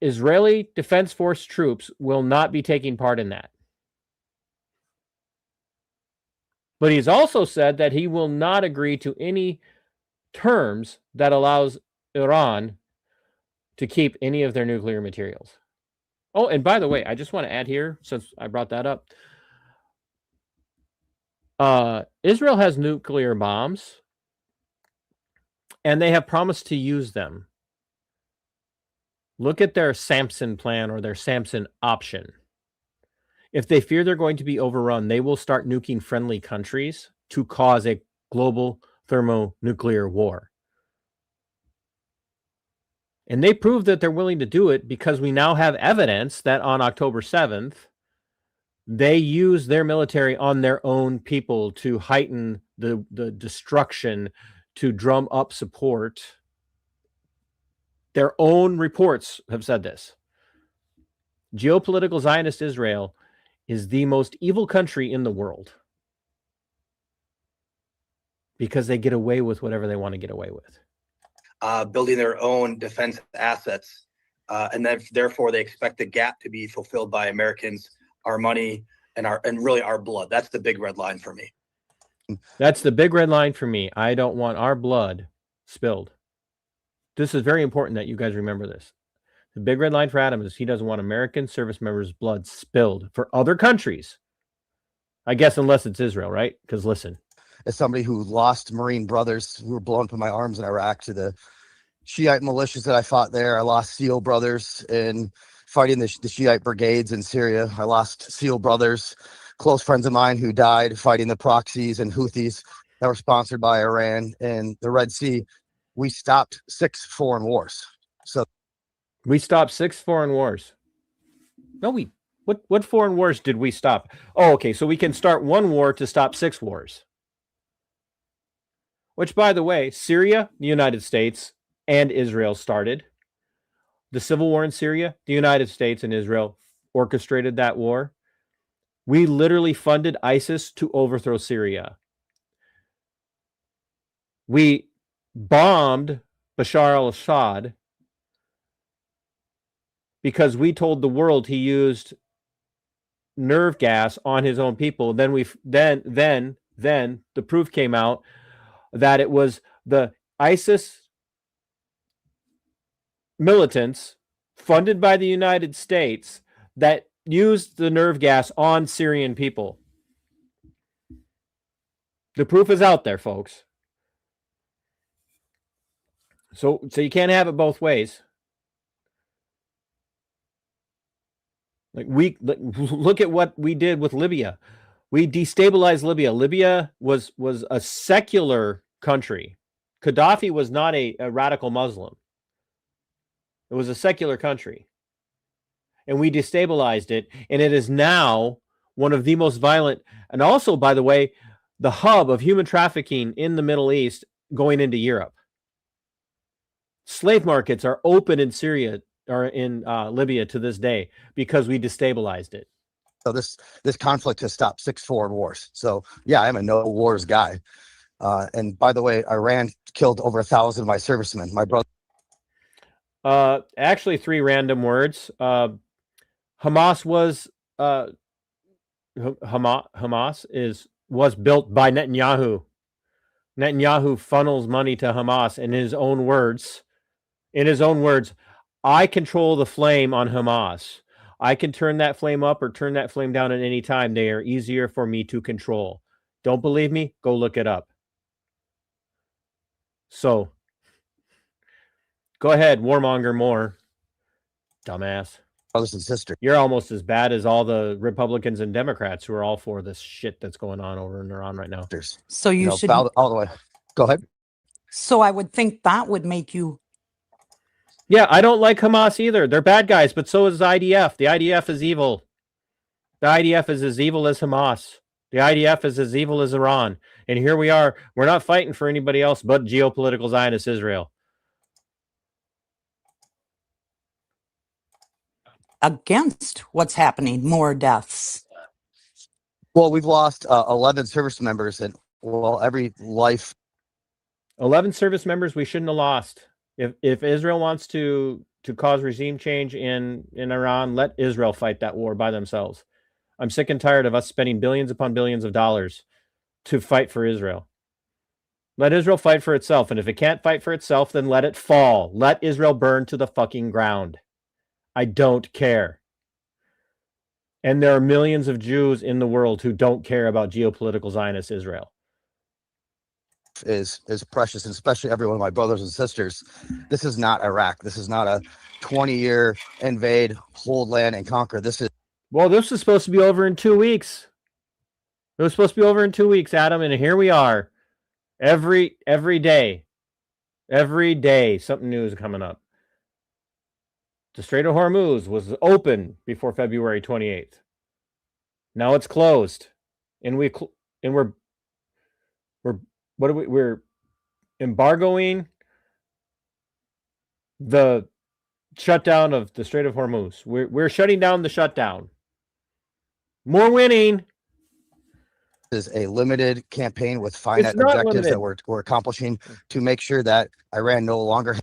Israeli Defense Force troops will not be taking part in that. But he's also said that he will not agree to any terms that allows Iran to keep any of their nuclear materials. Oh, and by the way, I just want to add here, since I brought that up, Israel has nuclear bombs, and they have promised to use them. Look at their Samson plan or their Samson option. If they fear they're going to be overrun, they will start nuking friendly countries to cause a global thermonuclear war. And they prove that they're willing to do it because we now have evidence that on October 7th, they use their military on their own people to heighten the destruction, to drum up support. Their own reports have said this. Geopolitical Zionist Israel is the most evil country in the world because they get away with whatever they want to get away with. Building their own defense assets, and then therefore they expect the gap to be fulfilled by Americans, our money, and really our blood. That's the big red line for me. That's the big red line for me. I don't want our blood spilled. This is very important that you guys remember this. The big red line for Adam is he doesn't want American service members' blood spilled for other countries. I guess unless it's Israel, right? Because listen. As somebody who lost Marine brothers who were blown up in my arms in Iraq to the Shiite militias that I fought there. I lost SEAL brothers in fighting the Shiite brigades in Syria. I lost SEAL brothers, close friends of mine who died fighting the proxies and Houthis that were sponsored by Iran in the Red Sea. We stopped 6 foreign wars. So we stopped 6 foreign wars. No, what foreign wars did we stop? Oh, okay. So we can start 1 war to stop 6 wars. Which, by the way, Syria, the United States, and Israel started. the civil war in Syria, the United States and Israel orchestrated that war. We literally funded ISIS to overthrow Syria. We bombed Bashar al-Assad because we told the world he used nerve gas on his own people. Then the proof came out that it was the ISIS militants funded by the United States that used the nerve gas on Syrian people. The proof is out there, folks. So you can't have it both ways. Look at what we did with Libya. We destabilized Libya. Libya was a secular country. Gaddafi was not a radical Muslim. It was a secular country. And we destabilized it. And it is now one of the most violent, and also, by the way, the hub of human trafficking in the Middle East going into Europe. Slave markets are open in Syria or in Libya to this day because we destabilized it. So this conflict has stopped 6 foreign wars. So yeah, I'm a no wars guy. And by the way, Iran killed over 1,000 of my servicemen. My brother. Actually, 3 random words. Hamas was built by Netanyahu. Netanyahu funnels money to Hamas. In his own words, I control the flame on Hamas. I can turn that flame up or turn that flame down at any time. They are easier for me to control. Don't believe me? Go look it up. So, go ahead, warmonger more. Dumbass. Brothers and sisters. You're almost as bad as all the Republicans and Democrats who are all for this shit that's going on over in Iran right now. So you should all the way. Go ahead. So I would think that would make you. Yeah, I don't like Hamas either. They're bad guys, but so is IDF. The IDF is evil. The IDF is as evil as Hamas. The IDF is as evil as Iran. And here we are. We're not fighting for anybody else but geopolitical Zionist Israel. Against what's happening, more deaths. Well, we've lost 11 service members, and every life. 11 service members we shouldn't have lost. If Israel wants to cause regime change in Iran, let Israel fight that war by themselves. I'm sick and tired of us spending billions upon billions of dollars to fight for Israel. Let Israel fight for itself, and if it can't fight for itself, then let it fall. Let Israel burn to the fucking ground. I don't care. And there are millions of Jews in the world who don't care about geopolitical Zionist Israel. Is precious, and especially every one of my brothers and sisters. This is not Iraq. This is not a 20-year invade, hold land, and conquer. This is. Well, this is supposed to be over in 2 weeks. It was supposed to be over in 2 weeks, Adam, and here we are. Every day, something new is coming up. The Strait of Hormuz was open before February 28th. Now it's closed, and we're embargoing the shutdown of the Strait of Hormuz. We're shutting down the shutdown. More winning. Is a limited campaign with finite objectives that we're accomplishing to make sure that Iran no longer.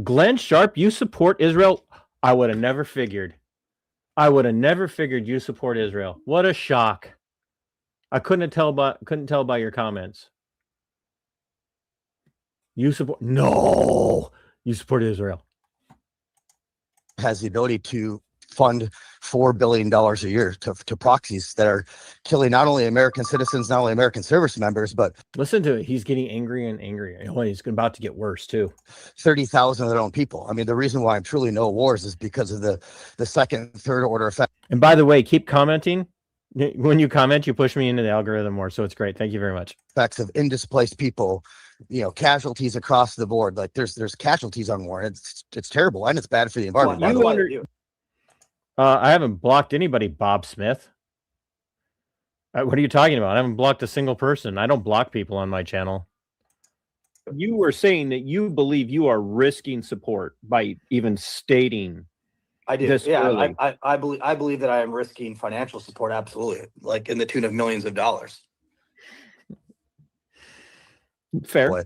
Glenn Sharp, you support Israel. I would have never figured. You support Israel. What a shock. I couldn't tell by your comments. You support Israel. Has the ability to fund $4 billion a year to proxies that are killing not only American citizens, not only American service members, but listen to it. He's getting angrier and angrier. He's about to get worse too. 30,000 of their own people. I mean, the reason why I'm truly no wars is because of the second, third order effect. And by the way, keep commenting. When you comment, you push me into the algorithm more. So it's great. Thank you very much. Effects of indisplaced people, casualties across the board. Like there's casualties on war. It's terrible, and it's bad for the environment. I haven't blocked anybody, Bob Smith. What are you talking about? I haven't blocked a single person. I don't block people on my channel. you were saying that you believe you are risking support by even stating I do. this Yeah, early. I believe that I am risking financial support. Absolutely, like in the tune of millions of dollars. Fair. Boy,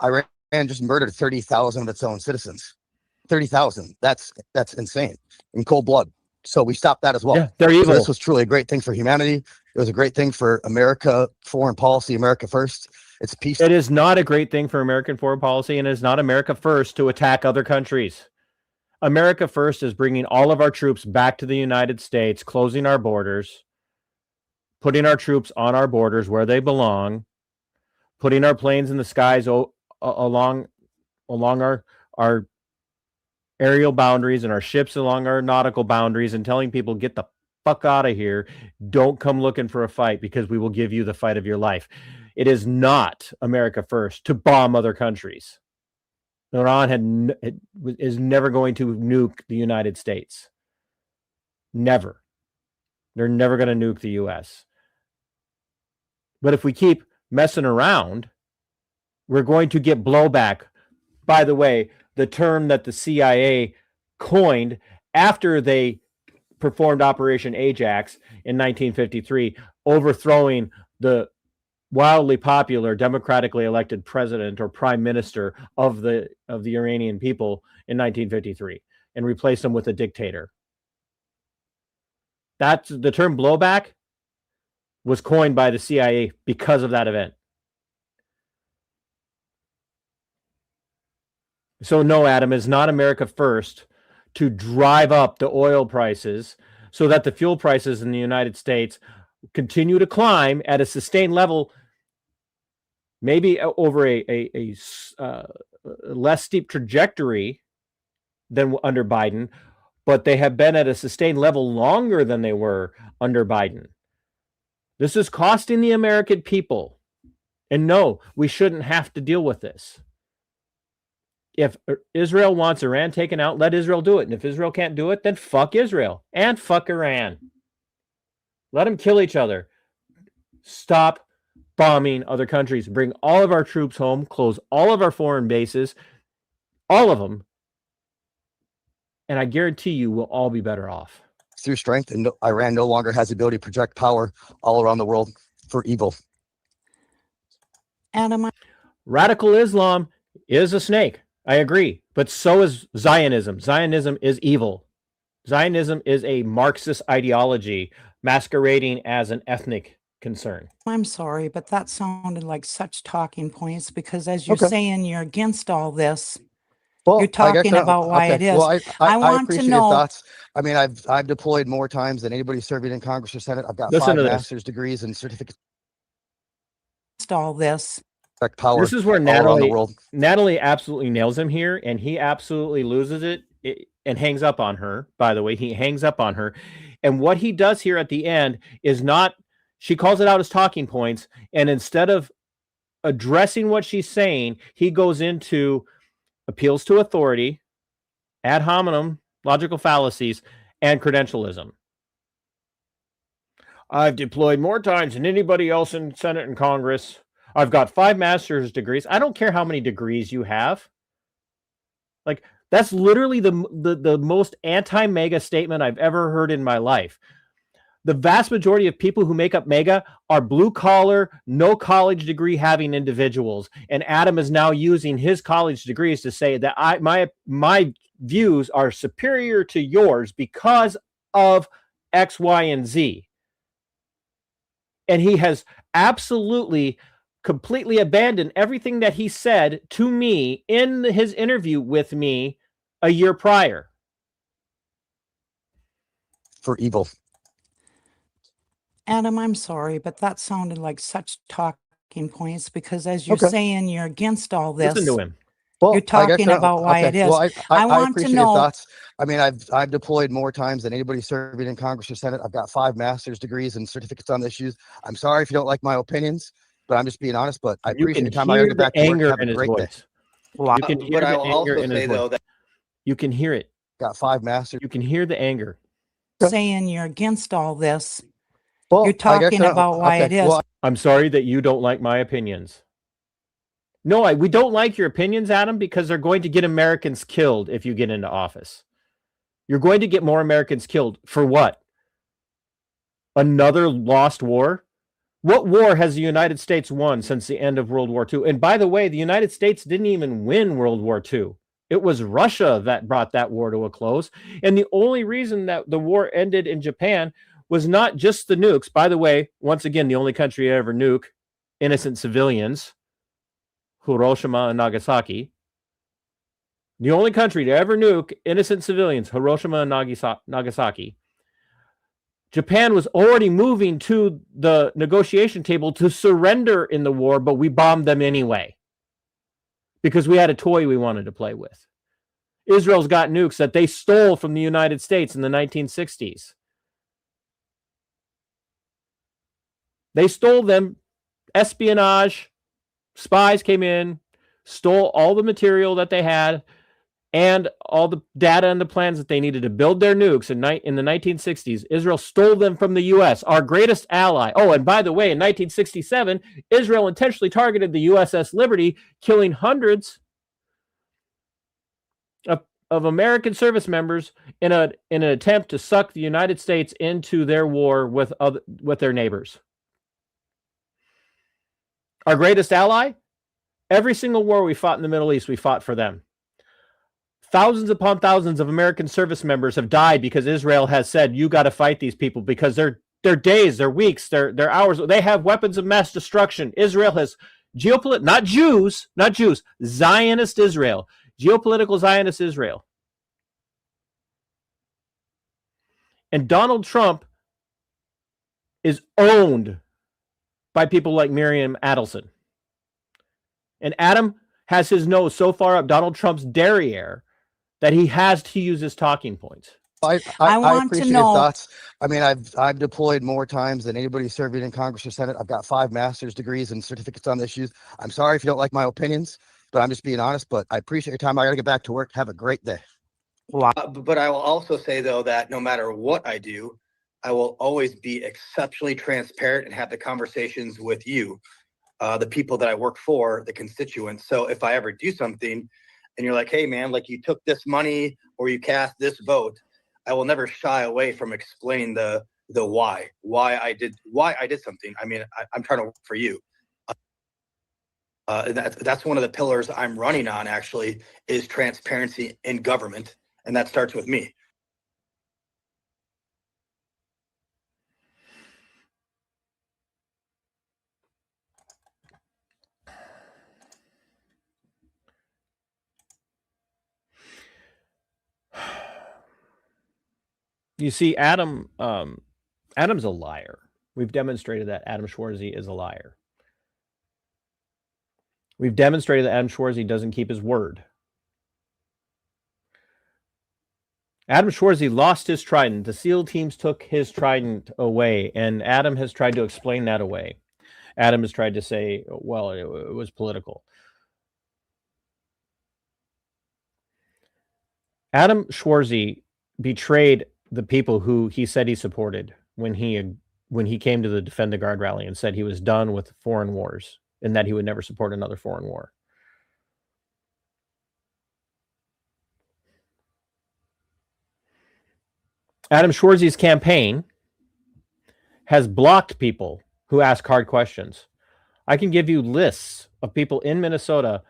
Iran just murdered 30,000 of its own citizens. 30,000. That's insane in cold blood. So we stopped that as well. Yeah, they're evil. So this was truly a great thing for humanity. It was a great thing for America, foreign policy, America first. It's peace. It is not a great thing for American foreign policy, and it is not America first to attack other countries. America first is bringing all of our troops back to the United States, closing our borders, putting our troops on our borders where they belong, putting our planes in the skies along our aerial boundaries and our ships along our nautical boundaries, and telling people, get the fuck out of here. Don't come looking for a fight, because we will give you the fight of your life. It is not America first to bomb other countries. Iran is never going to nuke the United States. Never. They're never going to nuke the U.S. But if we keep messing around, we're going to get blowback. By the way, the term that the CIA coined after they performed Operation Ajax in 1953, overthrowing the wildly popular democratically elected president or prime minister of the Iranian people in 1953, and replaced him with a dictator. That's the term blowback was coined by the CIA because of that event. So no, Adam, is not America first to drive up the oil prices so that the fuel prices in the United States continue to climb at a sustained level, maybe over a less steep trajectory than under Biden, but they have been at a sustained level longer than they were under Biden. This is costing the American people. And no, we shouldn't have to deal with this. If Israel wants Iran taken out, let Israel do it. And if Israel can't do it, then fuck Israel and fuck Iran. Let them kill each other. Stop bombing other countries. Bring all of our troops home. Close all of our foreign bases. All of them. And I guarantee you we'll all be better off. Through strength, and Iran no longer has the ability to project power all around the world for evil. Adam, Radical Islam is a snake. I agree. But so is Zionism. Zionism is evil. Zionism is a Marxist ideology masquerading as an ethnic concern. I'm sorry, but that sounded like such talking points, because as you're saying you're against all this, Well, you're talking about why it is. Well, I want to appreciate know- your thoughts. I mean, I've deployed more times than anybody serving in Congress or Senate. I've got Listen 5 to this. master's degrees and certificates. all this. Power. This is where all around the Natalie world. absolutely nails him here, and he absolutely loses it and hangs up on her. By the way, he hangs up on her. And what he does here at the end is not, she calls it out as talking points, and instead of addressing what she's saying, he goes into appeals to authority, ad hominem, logical fallacies, and credentialism. I've deployed more times than anybody else in Senate and Congress. I've got 5 master's degrees. I don't care how many degrees you have. Like, that's literally the most anti-MAGA statement I've ever heard in my life. The vast majority of people who make up MAGA are blue-collar, no college degree having individuals. And Adam is now using his college degrees to say that my views are superior to yours because of X, Y, and Z. And he has absolutely, completely abandoned everything that he said to me in his interview with me a year prior. For evil. Adam, I'm sorry, but that sounded like such talking points, because as you're saying you're against all this, Listen to him. Well, you're talking about why it is. Well, I want to appreciate your know- thoughts. I mean, I've deployed more times than anybody serving in Congress or Senate. I've got 5 master's degrees and certificates on issues. I'm sorry if you don't like my opinions, but I'm just being honest. But I You appreciate can the time. I hear get the back to work. anger Have in a his great day. voice. You can hear But I the will anger also in his say, though, voice. that You can hear it. Got 5 masters. You can hear the anger. saying you're against all this, Well, you're talking about why it is. Well, I'm sorry that you don't like my opinions. No, we don't like your opinions, Adam, because they're going to get Americans killed if you get into office. You're going to get more Americans killed. For what? Another lost war? What war has the United States won since the end of World War II? And by the way, the United States didn't even win World War II. It was Russia that brought that war to a close. And the only reason that the war ended in Japan was not just the nukes. By the way, once again, the only country to ever nuke innocent civilians, Hiroshima and Nagasaki. The only country to ever nuke innocent civilians, Hiroshima and Nagasaki. Japan was already moving to the negotiation table to surrender in the war, but we bombed them anyway because we had a toy we wanted to play with. Israel's got nukes that they stole from the United States in the 1960s. They stole them. Espionage, spies came in, stole all the material that they had and all the data and the plans that they needed to build their nukes in the 1960s. Israel stole them from the U.S., our greatest ally. Oh, and by the way, in 1967, Israel intentionally targeted the USS Liberty, killing hundreds of American service members in an attempt to suck the United States into their war with their neighbors. Our greatest ally? Every single war we fought in the Middle East, we fought for them. Thousands upon thousands of American service members have died because Israel has said, you got to fight these people because their days, their weeks, their hours, they have weapons of mass destruction. Israel has not Jews, Zionist Israel, geopolitical Zionist Israel. And Donald Trump is owned by people like Miriam Adelson. And Adam has his nose so far up Donald Trump's derriere that he has to use his talking points. I want appreciate to know. your thoughts. I mean, I've deployed more times than anybody serving in Congress or Senate. I've got 5 master's degrees and certificates on issues. I'm sorry if you don't like my opinions, but I'm just being honest. But I appreciate your time. I got to get back to work. Have a great day. But I will also say, though, that no matter what I do, I will always be exceptionally transparent and have the conversations with you, the people that I work for, the constituents. So if I ever do something and you're like, hey, man, like you took this money or you cast this vote, I will never shy away from explaining the why I did something. I mean, I'm trying to work for you. That's one of the pillars I'm running on, actually, is transparency in government. And that starts with me. You see, Adam's a liar. We've demonstrated that Adam Schwarze is a liar. We've demonstrated that Adam Schwarze doesn't keep his word. Adam Schwarze lost his trident. The SEAL teams took his trident away, and Adam has tried to explain that away. Adam has tried to say, well, it was political. Adam Schwarze betrayed the people who he said he supported when he came to the Defend the Guard rally and said he was done with foreign wars and that he would never support another foreign war. Adam Schwarze's campaign has blocked people who ask hard questions. I can give you lists of people in Minnesota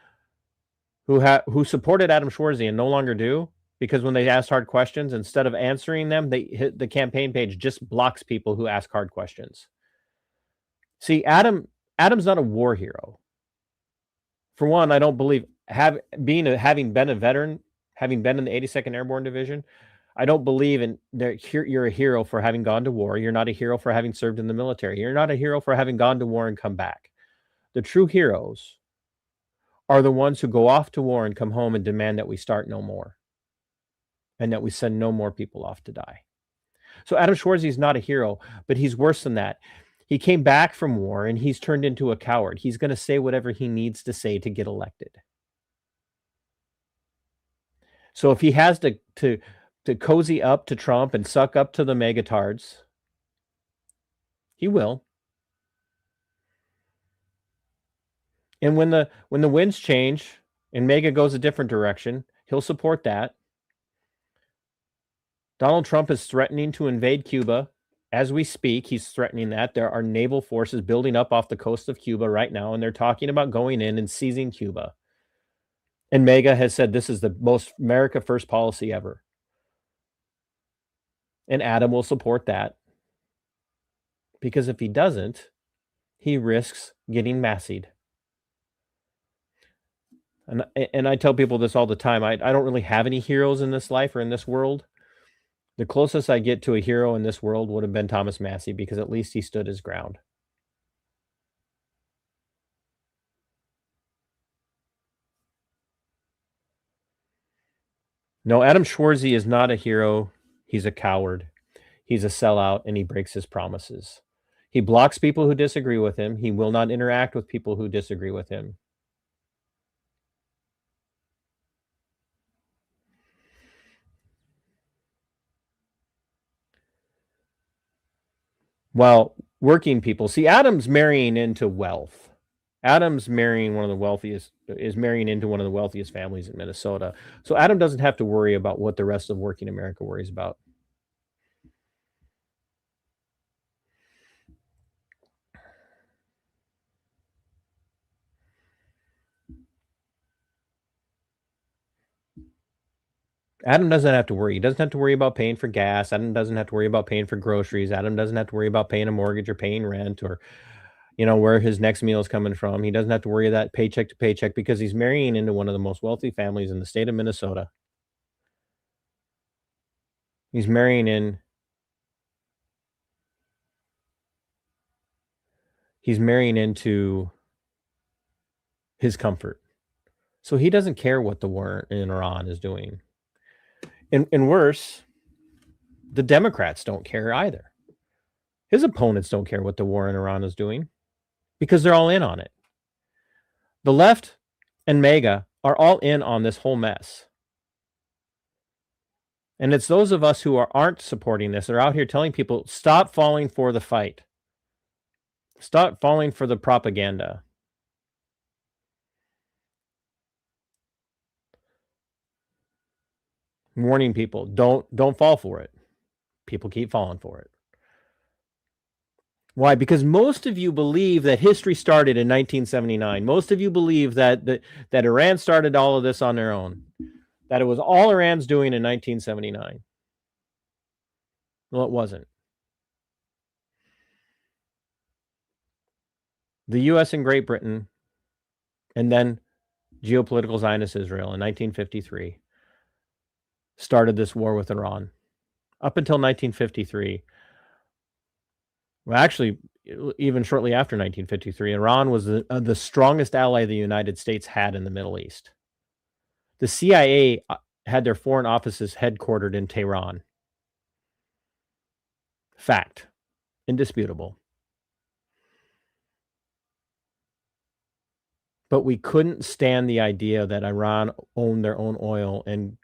who supported Adam Schwarze and no longer do, because when they asked hard questions, instead of answering them, the campaign page just blocks people who ask hard questions. See, Adam's not a war hero. For one, I don't believe having been a veteran, having been in the 82nd Airborne Division, I don't believe in that you're a hero for having gone to war. You're not a hero for having served in the military. You're not a hero for having gone to war and come back. The true heroes are the ones who go off to war and come home and demand that we start no more and that we send no more people off to die. So Adam Schwarze is not a hero, but he's worse than that. He came back from war and he's turned into a coward. He's going to say whatever he needs to say to get elected. So if he has to cozy up to Trump and suck up to the megatards, he will. And when the winds change and MAGA goes a different direction, he'll support that. Donald Trump is threatening to invade Cuba. As we speak, he's threatening that. There are naval forces building up off the coast of Cuba right now, and they're talking about going in and seizing Cuba. And MAGA has said this is the most America First policy ever. And Adam will support that. Because if he doesn't, he risks getting massacred. And I tell people this all the time. I don't really have any heroes in this life or in this world. The closest I get to a hero in this world would have been Thomas Massey, because at least he stood his ground. No, Adam Schwarze is not a hero. He's a coward. He's a sellout, and he breaks his promises. He blocks people who disagree with him. He will not interact with people who disagree with him. While working people, see, Adam's marrying into wealth. Adam's marrying one of the wealthiest, is marrying into one of the wealthiest families in Minnesota. So Adam doesn't have to worry about what the rest of working America worries about. Adam doesn't have to worry. He doesn't have to worry about paying for gas. Adam doesn't have to worry about paying for groceries. Adam doesn't have to worry about paying a mortgage or paying rent, or, you know, where his next meal is coming from. He doesn't have to worry that paycheck to paycheck, because he's marrying into one of the most wealthy families in the state of Minnesota. He's marrying into his comfort. So he doesn't care what the war in Iran is doing. And worse, the Democrats don't care either. His opponents don't care what the war in Iran is doing, because they're all in on it. The left and MAGA are all in on this whole mess. And it's those of us who aren't supporting this. They're out here telling people, stop falling for the fight. Stop falling for the propaganda. Warning people, don't fall for it. People keep falling for it. Why? Because most of you believe that history started in 1979. Most of you believe that Iran started all of this on their own. That it was all Iran's doing in 1979. Well, it wasn't. The U.S. and Great Britain, and then geopolitical Zionist Israel in 1953, started this war with Iran. Up until 1953, well, actually, even shortly after 1953, Iran was the strongest ally the United States had in the Middle East. The CIA had their foreign offices headquartered in Tehran. Fact. Indisputable. But we couldn't stand the idea that Iran owned their own oil and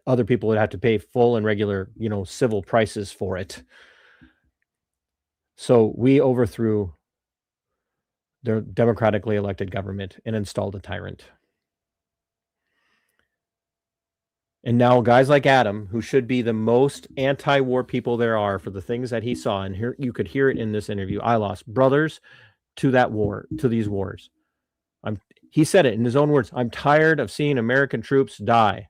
other people would have to pay full and regular, civil prices for it. So we overthrew their democratically elected government and installed a tyrant. And now guys like Adam, who should be the most anti-war people there are for the things that he saw, and here you could hear it in this interview, I lost brothers to that war, to these wars. He said it in his own words, I'm tired of seeing American troops die.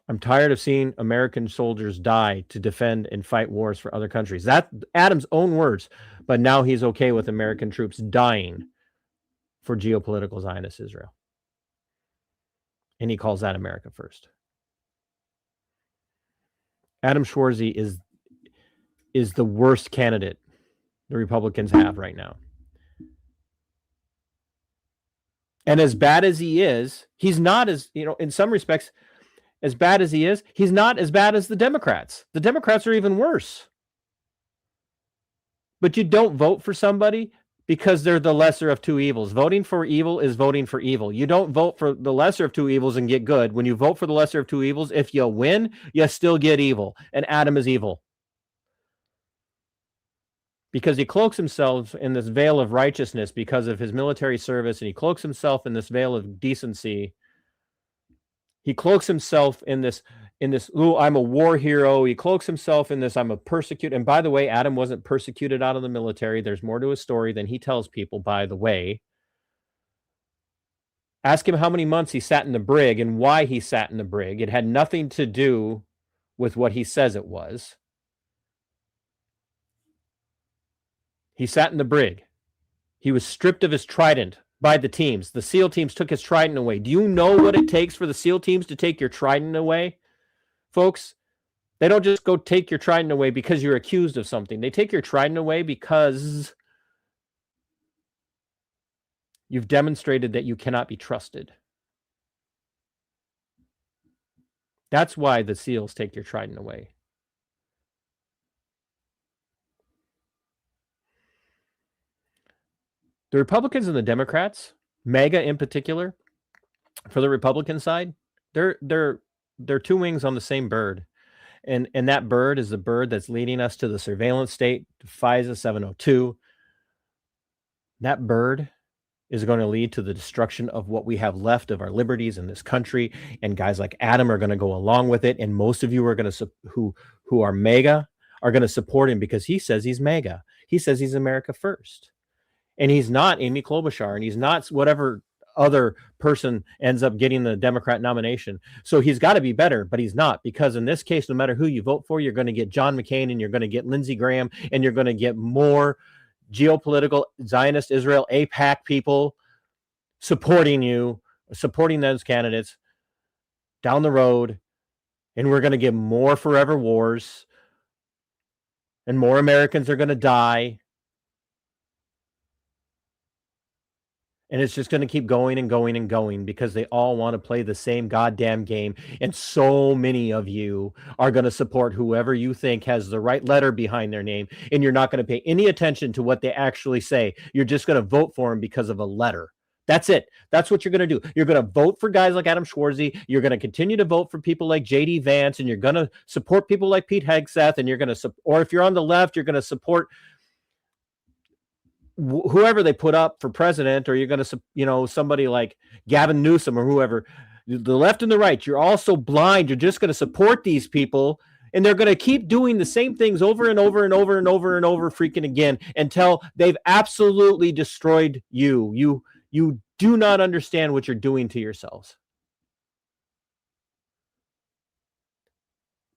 I'm tired of seeing American soldiers die to defend and fight wars for other countries. That's Adam's own words, but now he's okay with American troops dying for geopolitical Zionist Israel. And he calls that America first. Adam Schwarze is the worst candidate the Republicans have right now. And as bad as he is, he's not as, in some respects, as bad as he is, he's not as bad as the Democrats. The Democrats are even worse. But you don't vote for somebody because they're the lesser of two evils. Voting for evil is voting for evil. You don't vote for the lesser of two evils and get good. When you vote for the lesser of two evils, if you win, you still get evil. And Adam is evil. because he cloaks himself in this veil of righteousness because of his military service, and he cloaks himself in this veil of decency. He cloaks himself in this, oh, I'm a war hero. He cloaks himself in this, I'm a persecuted. And by the way, Adam wasn't persecuted out of the military. There's more to his story than he tells people, by the way. Ask him how many months he sat in the brig and why he sat in the brig. It had nothing to do with what he says it was. He sat in the brig. He was stripped of his trident by the teams. The SEAL teams took his trident away. Do you know what it takes for the SEAL teams to take your trident away, folks? They don't just go take your trident away because you're accused of something. They take your trident away because you've demonstrated that you cannot be trusted. That's why the SEALs take your trident away. The Republicans and the Democrats, MAGA in particular, for the Republican side, they're two wings on the same bird. And that bird is the bird that's leading us to the surveillance state, FISA 702. That bird is going to lead to the destruction of what we have left of our liberties in this country. And guys like Adam are going to go along with it. And most of you are going to, who are MAGA, are going to support him because he says he's MAGA. He says he's America first. And he's not Amy Klobuchar, and he's not whatever other person ends up getting the Democrat nomination. So he's got to be better, but he's not, because in this case, no matter who you vote for, you're going to get John McCain and you're going to get Lindsey Graham, and you're going to get more geopolitical Zionist Israel AIPAC people supporting you, supporting those candidates down the road. And we're going to get more forever wars, and more Americans are going to die. And it's just going to keep going and going and going because they all want to play the same goddamn game. And so many of you are going to support whoever you think has the right letter behind their name. And you're not going to pay any attention to what they actually say. You're just going to vote for them because of a letter. That's it. That's what you're going to do. You're going to vote for guys like Adam Schwarze. You're going to continue to vote for people like J.D. Vance. And you're going to support people like Pete Hegseth. And you're going to, or if you're on the left, you're going to support whoever they put up for president, or you're going to, somebody like Gavin Newsom or whoever. The left and the right, you're all so blind. You're just going to support these people, and they're going to keep doing the same things over and over and over and over and over freaking again until they've absolutely destroyed you. You do not understand what you're doing to yourselves.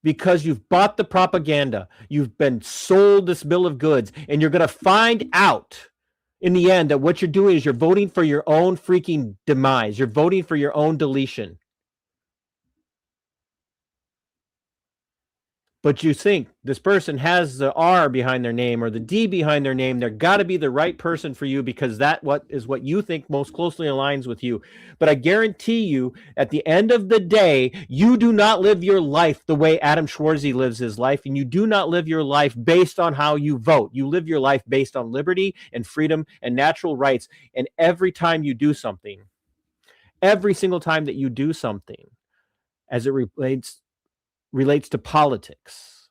Because you've bought the propaganda. You've been sold this bill of goods, and you're going to find out in the end that what you're doing is you're voting for your own freaking demise. You're voting for your own deletion. But you think this person has the R behind their name or the D behind their name. They're got to be the right person for you because that is what you think most closely aligns with you. But I guarantee you, at the end of the day, you do not live your life the way Adam Schwarze lives his life, and you do not live your life based on how you vote. You live your life based on liberty and freedom and natural rights. And every time you do something, every single time that you do something, as it relates to politics,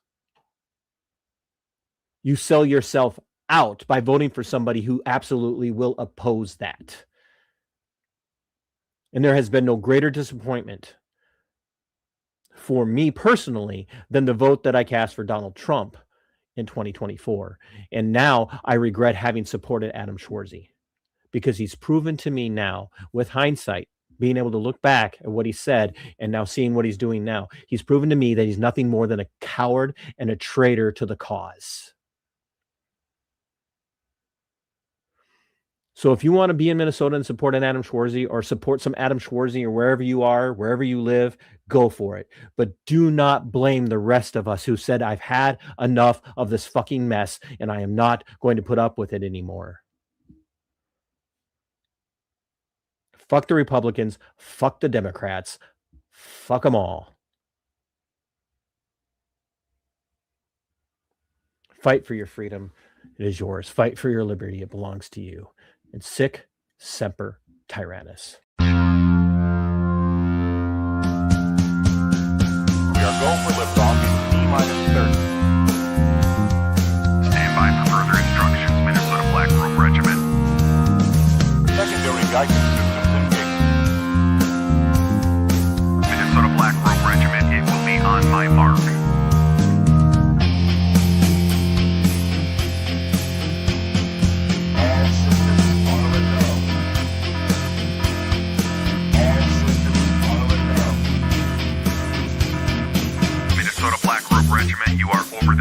you sell yourself out by voting for somebody who absolutely will oppose that. And there has been no greater disappointment for me personally than the vote that I cast for Donald Trump in 2024. And now I regret having supported Adam Schwarze, because he's proven to me now, with hindsight, being able to look back at what he said and now seeing what he's doing now, he's proven to me that he's nothing more than a coward and a traitor to the cause. So if you want to be in Minnesota and support an Adam Schwarze, or support some Adam Schwarze, or wherever you are, wherever you live, go for it. But do not blame the rest of us who said, I've had enough of this fucking mess and I am not going to put up with it anymore. Fuck the Republicans. Fuck the Democrats. Fuck them all. Fight for your freedom. It is yours. Fight for your liberty. It belongs to you. And sic semper tyrannis. We are go for liftoff in T-minus 30. Stand by for further instructions.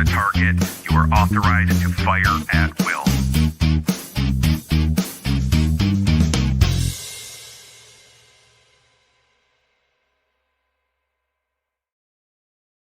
the target. You are authorized to fire at will.